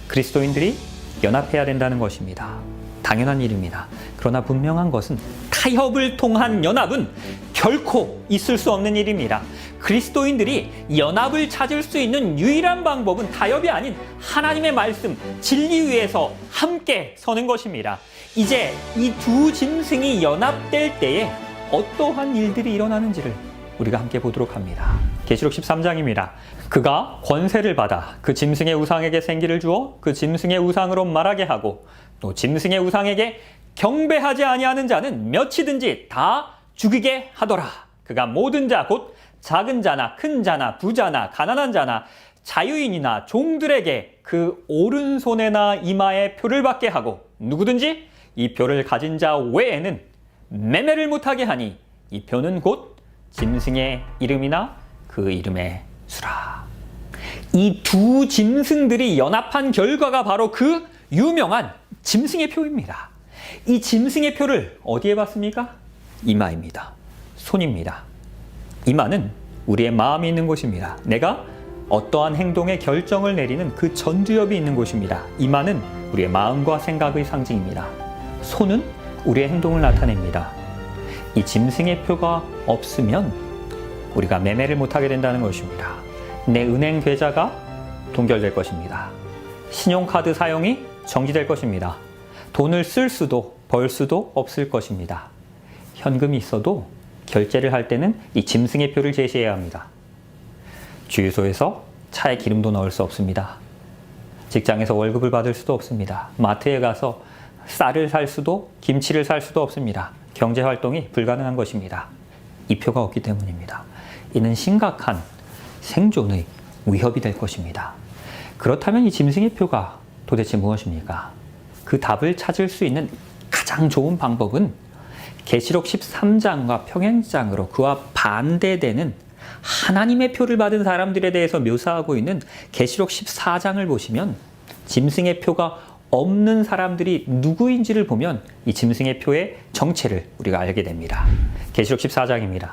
그리스도인들이 연합해야 된다는 것입니다. 당연한 일입니다. 그러나 분명한 것은 타협을 통한 연합은 결코 있을 수 없는 일입니다. 그리스도인들이 연합을 찾을 수 있는 유일한 방법은 타협이 아닌 하나님의 말씀, 진리 위에서 함께 서는 것입니다. 이제 이 두 짐승이 연합될 때에 어떠한 일들이 일어나는지를 우리가 함께 보도록 합니다. 계시록 13장입니다. 그가 권세를 받아 그 짐승의 우상에게 생기를 주어 그 짐승의 우상으로 말하게 하고 또 짐승의 우상에게 경배하지 아니하는 자는 몇이든지 다 죽이게 하더라. 그가 모든 자 곧 작은 자나 큰 자나 부자나 가난한 자나 자유인이나 종들에게 그 오른손에나 이마에 표를 받게 하고 누구든지 이 표를 가진 자 외에는 매매를 못하게 하니 이 표는 곧 짐승의 이름이나 그 이름의 수라. 이 두 짐승들이 연합한 결과가 바로 그 유명한 짐승의 표입니다. 이 짐승의 표를 어디에 받습니까? 이마입니다. 손입니다. 이마는 우리의 마음이 있는 곳입니다. 내가 어떠한 행동의 결정을 내리는 그 전두엽이 있는 곳입니다. 이마는 우리의 마음과 생각의 상징입니다. 손은 우리의 행동을 나타냅니다. 이 짐승의 표가 없으면 우리가 매매를 못하게 된다는 것입니다. 내 은행 계좌가 동결될 것입니다. 신용카드 사용이 정지될 것입니다. 돈을 쓸 수도 벌 수도 없을 것입니다. 현금이 있어도 결제를 할 때는 이 짐승의 표를 제시해야 합니다. 주유소에서 차에 기름도 넣을 수 없습니다. 직장에서 월급을 받을 수도 없습니다. 마트에 가서 쌀을 살 수도 김치를 살 수도 없습니다. 경제활동이 불가능한 것입니다. 이 표가 없기 때문입니다. 이는 심각한 생존의 위협이 될 것입니다. 그렇다면 이 짐승의 표가 도대체 무엇입니까? 그 답을 찾을 수 있는 가장 좋은 방법은 계시록 13장과 평행장으로 그와 반대되는 하나님의 표를 받은 사람들에 대해서 묘사하고 있는 계시록 14장을 보시면 짐승의 표가 없는 사람들이 누구인지를 보면 이 짐승의 표의 정체를 우리가 알게 됩니다. 계시록 14장입니다.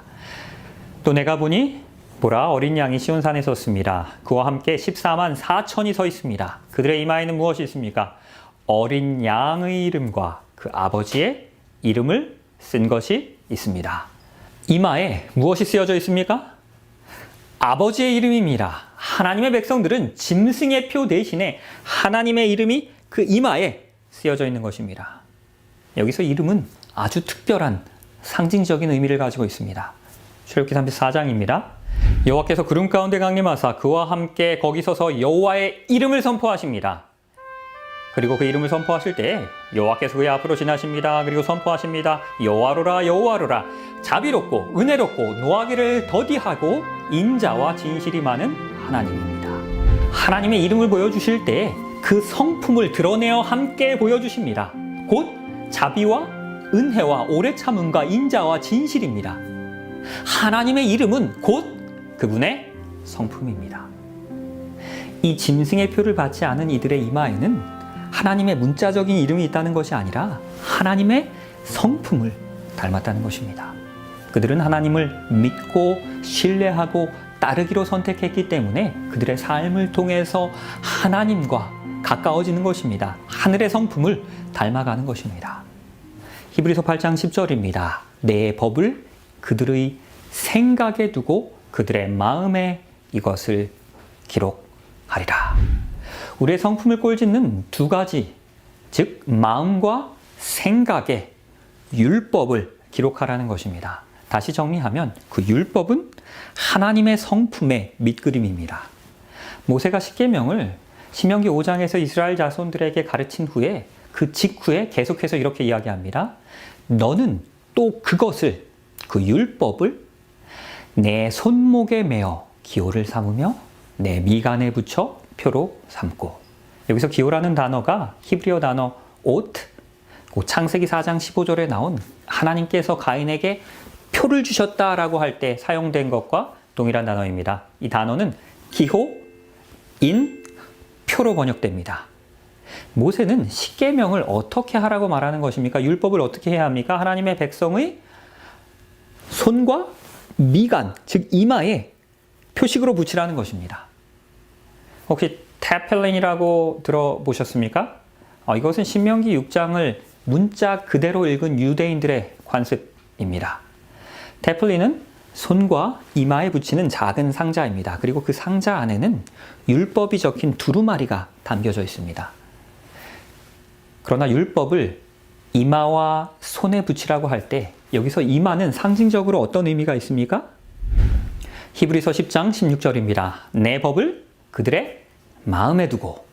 또 내가 보니 보라 어린 양이 시온산에 섰습니다. 그와 함께 14만 4천이 서 있습니다. 그들의 이마에는 무엇이 있습니까? 어린 양의 이름과 그 아버지의 이름을 쓴 것이 있습니다. 이마에 무엇이 쓰여져 있습니까? 아버지의 이름입니다. 하나님의 백성들은 짐승의 표 대신에 하나님의 이름이 그 이마에 쓰여져 있는 것입니다. 여기서 이름은 아주 특별한 상징적인 의미를 가지고 있습니다. 출애굽기 34장입니다. 여호와께서 구름 가운데 강림하사 그와 함께 거기 서서 여호와의 이름을 선포하십니다. 그리고 그 이름을 선포하실 때 여호와께서 그의 앞으로 지나십니다. 그리고 선포하십니다. 여호와로라 여호와로라 자비롭고 은혜롭고 노하기를 더디하고 인자와 진실이 많은 하나님입니다. 하나님의 이름을 보여주실 때 그 성품을 드러내어 함께 보여주십니다. 곧 자비와 은혜와 오래 참음과 인자와 진실입니다. 하나님의 이름은 곧 그분의 성품입니다. 이 짐승의 표를 받지 않은 이들의 이마에는 하나님의 문자적인 이름이 있다는 것이 아니라 하나님의 성품을 닮았다는 것입니다. 그들은 하나님을 믿고 신뢰하고 따르기로 선택했기 때문에 그들의 삶을 통해서 하나님과 가까워지는 것입니다. 하늘의 성품을 닮아가는 것입니다. 히브리서 8장 10절입니다. 내 법을 그들의 생각에 두고 그들의 마음에 이것을 기록하리라. 우리의 성품을 꼴짓는 두 가지, 즉 마음과 생각에 율법을 기록하라는 것입니다. 다시 정리하면 그 율법은 하나님의 성품의 밑그림입니다. 모세가 십계명을 신명기 5장에서 이스라엘 자손들에게 가르친 후에 그 직후에 계속해서 이렇게 이야기합니다. 너는 또 그것을, 그 율법을 내 손목에 매어 기호를 삼으며 내 미간에 붙여 표로 삼고. 여기서 기호라는 단어가 히브리어 단어 오트, 창세기 4장 15절에 나온 하나님께서 가인에게 표를 주셨다라고 할 때 사용된 것과 동일한 단어입니다. 이 단어는 기호, 인, 표로 번역됩니다. 모세는 십계명을 어떻게 하라고 말하는 것입니까? 율법을 어떻게 해야 합니까? 하나님의 백성의 손과 미간, 즉 이마에 표식으로 붙이라는 것입니다. 혹시 테펠린이라고 들어보셨습니까? 이것은 신명기 6장을 문자 그대로 읽은 유대인들의 관습입니다. 테펠린은 손과 이마에 붙이는 작은 상자입니다. 그리고 그 상자 안에는 율법이 적힌 두루마리가 담겨져 있습니다. 그러나 율법을 이마와 손에 붙이라고 할 때 여기서 이마는 상징적으로 어떤 의미가 있습니까? 히브리서 10장 16절입니다. 내 법을 그들의 마음에 두고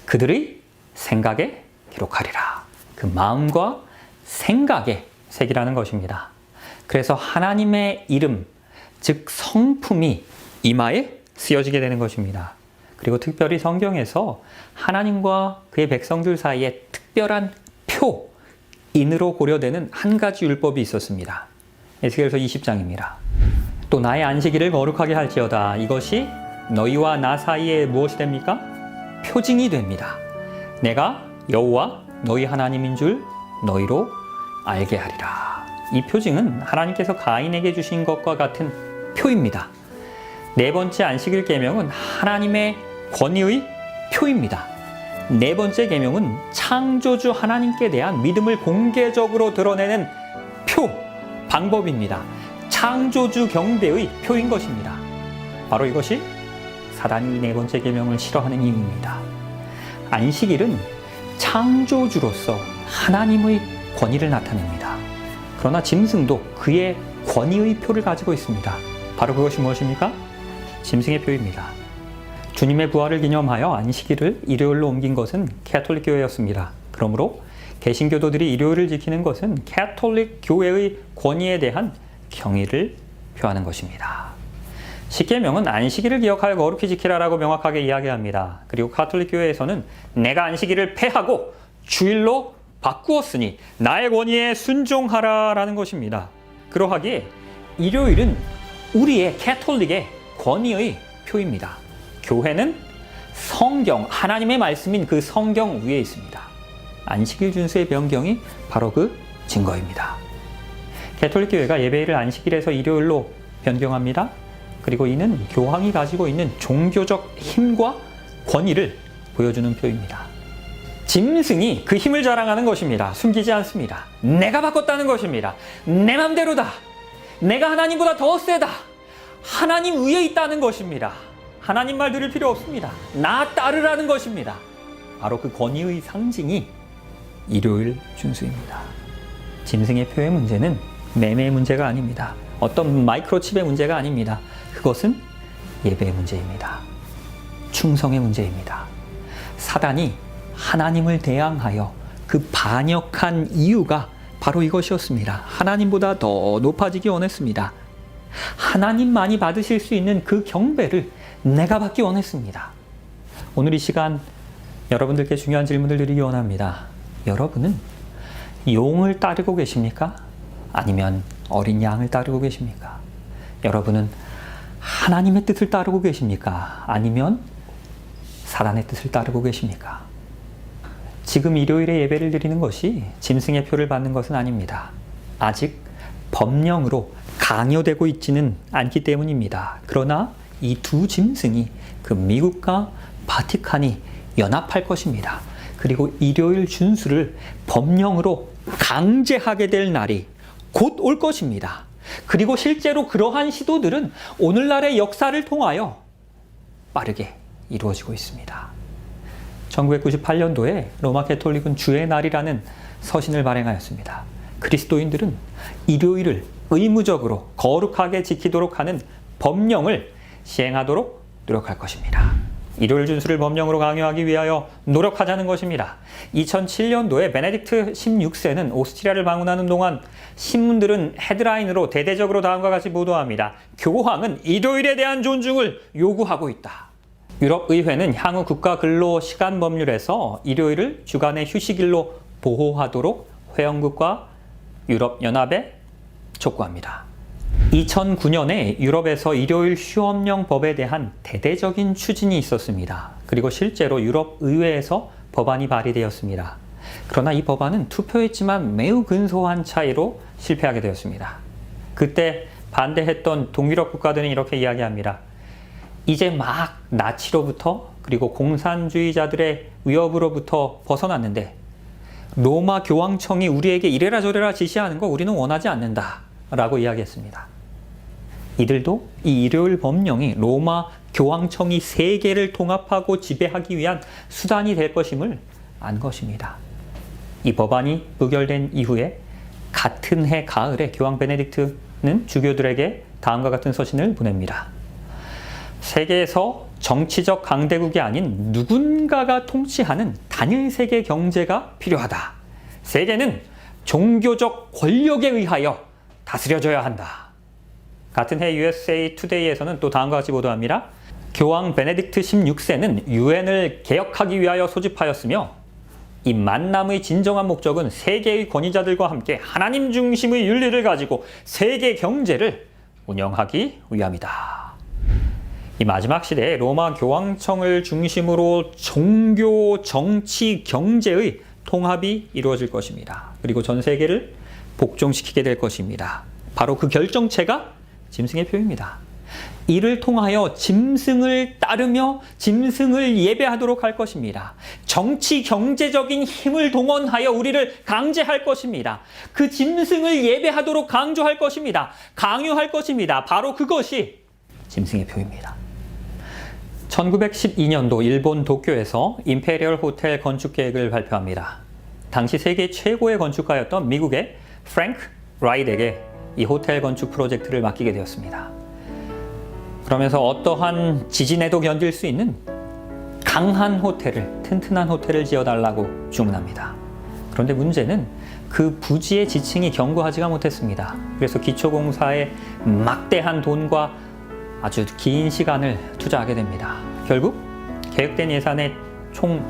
그들의 생각에 기록하리라. 그 마음과 생각에 새기라는 것입니다. 그래서 하나님의 이름, 즉 성품이 이마에 쓰여지게 되는 것입니다. 그리고 특별히 성경에서 하나님과 그의 백성들 사이에 특별한 표, 인으로 고려되는 한 가지 율법이 있었습니다. 에스겔서 20장입니다. 또 나의 안식일을 거룩하게 할지어다. 이것이 너희와 나 사이에 무엇이 됩니까? 표징이 됩니다. 내가 여호와 너희 하나님인 줄 너희로 알게 하리라. 이 표징은 하나님께서 가인에게 주신 것과 같은 표입니다. 네 번째 안식일 계명은 하나님의 권위의 표입니다. 네 번째 계명은 창조주 하나님께 대한 믿음을 공개적으로 드러내는 표, 방법입니다. 창조주 경배의 표인 것입니다. 바로 이것이 사단이 네 번째 계명을 싫어하는 이유입니다. 안식일은 창조주로서 하나님의 권위를 나타냅니다. 그러나 짐승도 그의 권위의 표를 가지고 있습니다. 바로 그것이 무엇입니까? 짐승의 표입니다. 주님의 부활을 기념하여 안식일을 일요일로 옮긴 것은 캐톨릭 교회였습니다. 그러므로 개신교도들이 일요일을 지키는 것은 캐톨릭 교회의 권위에 대한 경의를 표하는 것입니다. 십계명은 안식일을 기억하여 거룩히 지키라라고 명확하게 이야기합니다. 그리고 가톨릭 교회에서는 내가 안식일을 폐하고 주일로 바꾸었으니 나의 권위에 순종하라라는 것입니다. 그러하기에 일요일은 우리의 캐톨릭의 권위의 표입니다. 교회는 성경, 하나님의 말씀인 그 성경 위에 있습니다. 안식일 준수의 변경이 바로 그 증거입니다. 캐톨릭 교회가 예배일을 안식일에서 일요일로 변경합니다. 그리고 이는 교황이 가지고 있는 종교적 힘과 권위를 보여주는 표입니다. 짐승이 그 힘을 자랑하는 것입니다. 숨기지 않습니다. 내가 바꿨다는 것입니다. 내 맘대로다. 내가 하나님보다 더 세다. 하나님 위에 있다는 것입니다. 하나님 말 들을 필요 없습니다. 나 따르라는 것입니다. 바로 그 권위의 상징이 일요일 준수입니다. 짐승의 표의 문제는 매매의 문제가 아닙니다. 어떤 마이크로칩의 문제가 아닙니다. 그것은 예배의 문제입니다. 충성의 문제입니다. 사단이 하나님을 대항하여 그 반역한 이유가 바로 이것이었습니다. 하나님보다 더 높아지기 원했습니다. 하나님만이 받으실 수 있는 그 경배를 내가 받기 원했습니다. 오늘 이 시간 여러분들께 중요한 질문을 드리기 원합니다. 여러분은 용을 따르고 계십니까? 아니면 어린 양을 따르고 계십니까? 여러분은 하나님의 뜻을 따르고 계십니까? 아니면 사단의 뜻을 따르고 계십니까? 지금 일요일에 예배를 드리는 것이 짐승의 표를 받는 것은 아닙니다. 아직 법령으로 강요되고 있지는 않기 때문입니다. 그러나 이 두 짐승이 그 미국과 바티칸이 연합할 것입니다. 그리고 일요일 준수를 법령으로 강제하게 될 날이 곧 올 것입니다. 그리고 실제로 그러한 시도들은 오늘날의 역사를 통하여 빠르게 이루어지고 있습니다. 1998년도에 로마 가톨릭은 주의 날이라는 서신을 발행하였습니다. 그리스도인들은 일요일을 의무적으로 거룩하게 지키도록 하는 법령을 시행하도록 노력할 것입니다. 일요일 준수를 법령으로 강요하기 위하여 노력하자는 것입니다. 2007년도에 베네딕트 16세는 오스트리아를 방문하는 동안 신문들은 헤드라인으로 대대적으로 다음과 같이 보도합니다. 교황은 일요일에 대한 존중을 요구하고 있다. 유럽의회는 향후 국가근로시간법률에서 일요일을 주간의 휴식일로 보호하도록 회원국과 유럽연합에 촉구합니다. 2009년에 유럽에서 일요일 휴업령 법에 대한 대대적인 추진이 있었습니다. 그리고 실제로 유럽의회에서 법안이 발의되었습니다. 그러나 이 법안은 투표했지만 매우 근소한 차이로 실패하게 되었습니다. 그때 반대했던 동유럽 국가들은 이렇게 이야기합니다. 이제 막 나치로부터 그리고 공산주의자들의 위협으로부터 벗어났는데 로마 교황청이 우리에게 이래라 저래라 지시하는 거 우리는 원하지 않는다 라고 이야기했습니다. 이들도 이 일요일 법령이 로마 교황청이 세계를 통합하고 지배하기 위한 수단이 될 것임을 안 것입니다. 이 법안이 부결된 이후에 같은 해 가을에 교황 베네딕트는 주교들에게 다음과 같은 서신을 보냅니다. 세계에서 정치적 강대국이 아닌 누군가가 통치하는 단일 세계 경제가 필요하다. 세계는 종교적 권력에 의하여 다스려져야 한다. 같은 해 USA 투데이에서는 또 다음과 같이 보도합니다. 교황 베네딕트 16세는 유엔을 개혁하기 위하여 소집하였으며 이 만남의 진정한 목적은 세계의 권위자들과 함께 하나님 중심의 윤리를 가지고 세계 경제를 운영하기 위함이다. 이 마지막 시대에 로마 교황청을 중심으로 종교, 정치, 경제의 통합이 이루어질 것입니다. 그리고 전 세계를 복종시키게 될 것입니다. 바로 그 결정체가 짐승의 표입니다. 이를 통하여 짐승을 따르며 짐승을 예배하도록 할 것입니다. 정치, 경제적인 힘을 동원하여 우리를 강제할 것입니다. 그 짐승을 예배하도록 강조할 것입니다. 강요할 것입니다. 바로 그것이 짐승의 표입니다. 1912년도 일본 도쿄에서 임페리얼 호텔 건축 계획을 발표합니다. 당시 세계 최고의 건축가였던 미국의 프랭크 라이트에게 이 호텔 건축 프로젝트를 맡기게 되었습니다. 그러면서 어떠한 지진에도 견딜 수 있는 강한 호텔을, 튼튼한 호텔을 지어달라고 주문합니다. 그런데 문제는 그 부지의 지층이 견고하지가 못했습니다. 그래서 기초공사에 막대한 돈과 아주 긴 시간을 투자하게 됩니다. 결국 계획된 예산의 총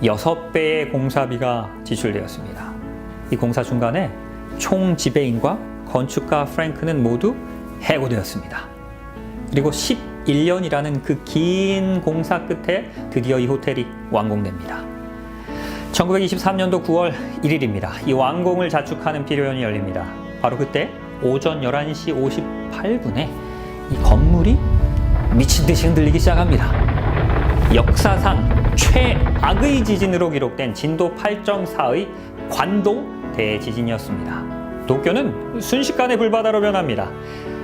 6배의 공사비가 지출되었습니다. 이 공사 중간에 총 지배인과 건축가 프랭크는 모두 해고되었습니다. 그리고 11년이라는 그 긴 공사 끝에 드디어 이 호텔이 완공됩니다. 1923년도 9월 1일입니다. 이 완공을 자축하는 피로연이 열립니다. 바로 그때 오전 11시 58분에 이 건물이 미친 듯이 흔들리기 시작합니다. 역사상 최악의 지진으로 기록된 진도 8.4의 관동 대지진이었습니다. 도쿄는 순식간에 불바다로 변합니다.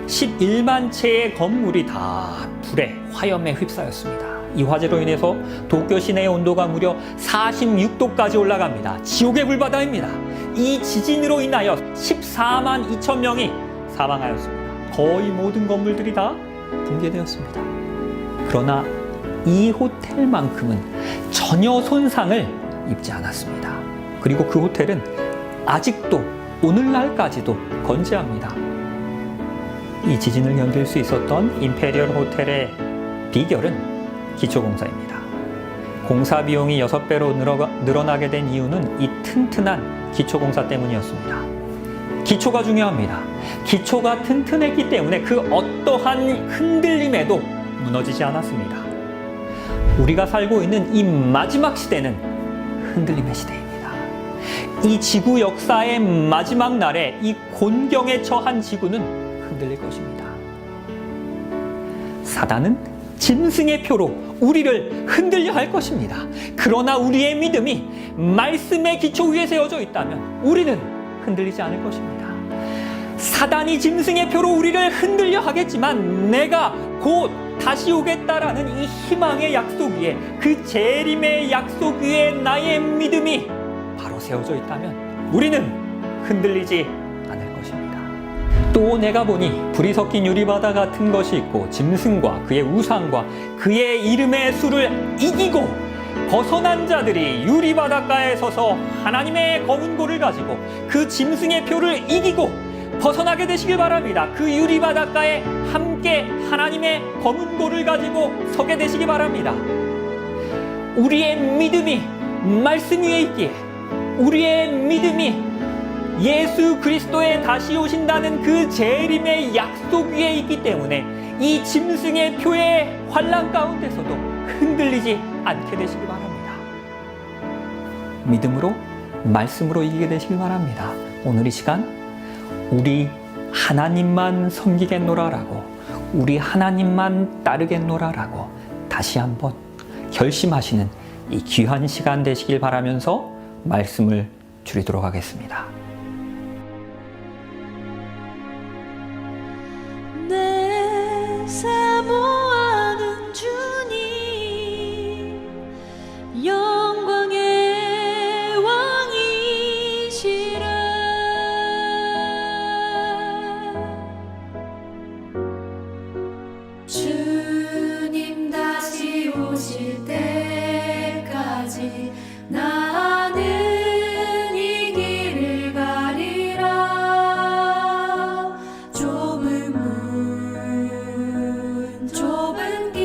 11만 채의 건물이 다 불에 화염에 휩싸였습니다. 이 화재로 인해서 도쿄 시내의 온도가 무려 46도까지 올라갑니다. 지옥의 불바다입니다. 이 지진으로 인하여 14만 2천 명이 사망하였습니다. 거의 모든 건물들이 다 붕괴되었습니다. 그러나 이 호텔만큼은 전혀 손상을 입지 않았습니다. 그리고 그 호텔은 아직도 오늘날까지도 건재합니다. 이 지진을 견딜 수 있었던 임페리얼 호텔의 비결은 기초공사입니다. 공사 비용이 6배로 늘어나게 된 이유는 이 튼튼한 기초공사 때문이었습니다. 기초가 중요합니다. 기초가 튼튼했기 때문에 그 어떠한 흔들림에도 무너지지 않았습니다. 우리가 살고 있는 이 마지막 시대는 흔들림의 시대입니다. 이 지구 역사의 마지막 날에 이 곤경에 처한 지구는 흔들릴 것입니다. 사단은 짐승의 표로 우리를 흔들려 할 것입니다. 그러나 우리의 믿음이 말씀의 기초 위에 세워져 있다면 우리는 흔들리지 않을 것입니다. 사단이 짐승의 표로 우리를 흔들려 하겠지만 내가 곧 다시 오겠다라는 이 희망의 약속 위에, 그 재림의 약속 위에 나의 믿음이 바로 세워져 있다면 우리는 흔들리지 않을 것입니다. 또 내가 보니 불이 섞인 유리바다 같은 것이 있고 짐승과 그의 우상과 그의 이름의 수를 이기고 벗어난 자들이 유리바닷가에 서서 하나님의 검은 고를 가지고 그 짐승의 표를 이기고 벗어나게 되시길 바랍니다. 그 유리바닷가에 함께 하나님의 검은 고를 가지고 서게 되시기 바랍니다. 우리의 믿음이 말씀 위에 있기에, 우리의 믿음이 예수 그리스도의 다시 오신다는 그 재림의 약속 위에 있기 때문에 이 짐승의 표의 환난 가운데서도 흔들리지 않게 되시기 바랍니다. 믿음으로, 말씀으로 이기게 되시길 바랍니다. 오늘 이 시간 우리 하나님만 섬기겠노라라고, 우리 하나님만 따르겠노라라고 다시 한번 결심하시는 이 귀한 시간 되시길 바라면서 말씀을 줄이도록 하겠습니다. 내 사모하는 주님, 영광의 왕이시라. 주님 다시 오실 때까지 나는 이 길을 가리라. 좁은 문, 좁은 길,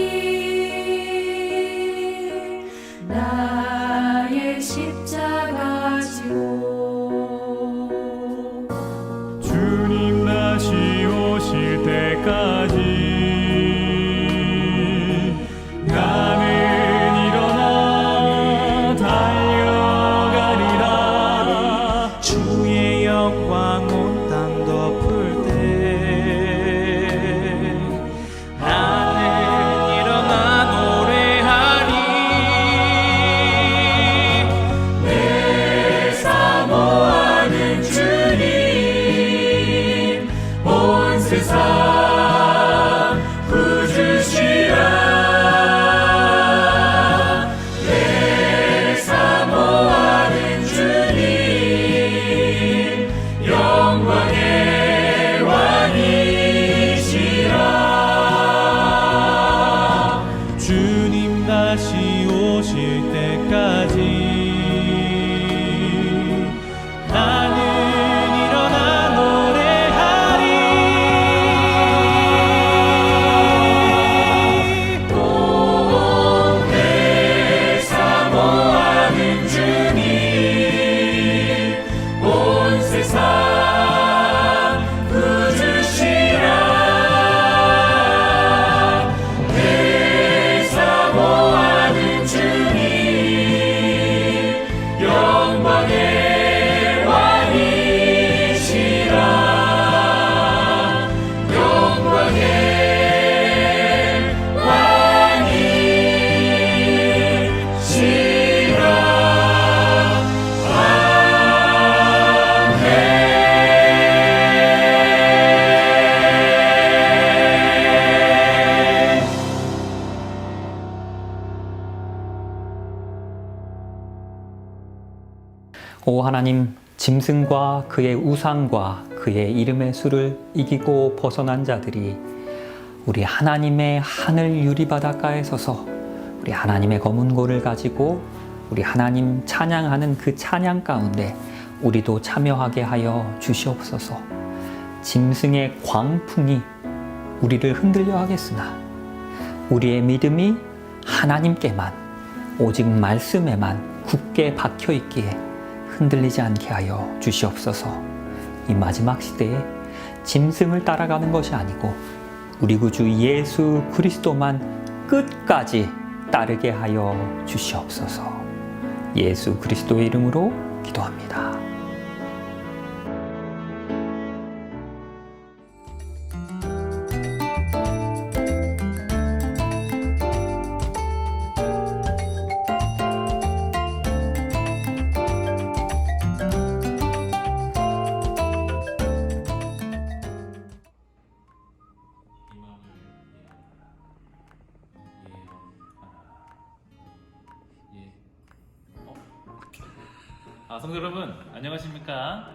나의 십자가 지고 주님 다시 오실 때까지 나는 일어나 달려가리라. 주의 영광 온 땅 덮을 때 나는 일어나 노래하리. 내 사모하는 주님, 온 세상 구주시라. 내 사모하는 주님, 영광의 왕이시라. 주님 다시 오실 때까지 나는 일어나 노래하리. 내 사모하는 주님, 온 세상 구주시라. 내 사모하는 주님, 영광의 왕이시라. 영광의 왕이시라. 오 하나님, 짐승과 그의 우상과 그의 이름의 수를 이기고 벗어난 자들이 우리 하나님의 하늘 유리 바닷가에 서서 우리 하나님의 검은 고를 가지고 우리 하나님 찬양하는 그 찬양 가운데 우리도 참여하게 하여 주시옵소서. 짐승의 광풍이 우리를 흔들려 하겠으나 우리의 믿음이 하나님께만, 오직 말씀에만 굳게 박혀 있기에 흔들리지 않게 하여 주시옵소서. 이 마지막 시대에 짐승을 따라가는 것이 아니고 우리 구주 예수 그리스도만 끝까지 따르게 하여 주시옵소서. 예수 그리스도의 이름으로 기도합니다. 성도 여러분 안녕하십니까?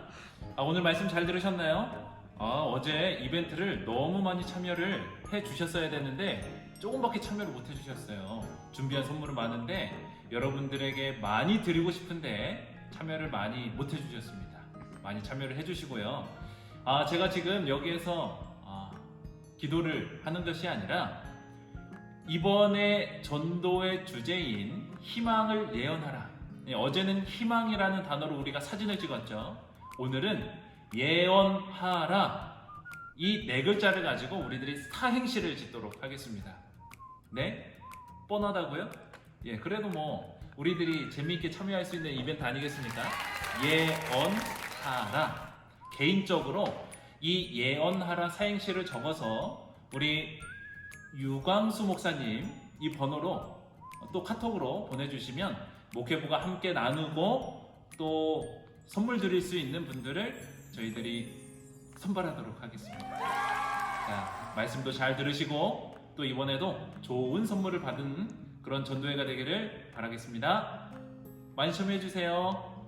오늘 말씀 잘 들으셨나요? 어제 이벤트를 너무 많이 참여를 해 주셨어야 되는데 조금밖에 참여를 못 해주셨어요. 준비한 선물은 많은데 여러분들에게 많이 드리고 싶은데 참여를 많이 못 해주셨습니다. 많이 참여를 해주시고요. 제가 지금 여기에서 기도를 하는 것이 아니라 이번에 전도의 주제인 희망을 예언하라. 어제는 희망이라는 단어로 우리가 사진을 찍었죠. 오늘은 예언하라. 이 네 글자를 가지고 우리들이 사행시를 짓도록 하겠습니다. 네? 뻔하다고요? 예, 그래도 뭐 우리들이 재미있게 참여할 수 있는 이벤트 아니겠습니까? 예언하라. 개인적으로 이 예언하라 사행시를 적어서 우리 유광수 목사님 이 번호로 또 카톡으로 보내주시면 목회부가 함께 나누고 또 선물 드릴 수 있는 분들을 저희들이 선발하도록 하겠습니다. 자, 말씀도 잘 들으시고 또 이번에도 좋은 선물을 받은 그런 전도회가 되기를 바라겠습니다. 많이 참여해 주세요.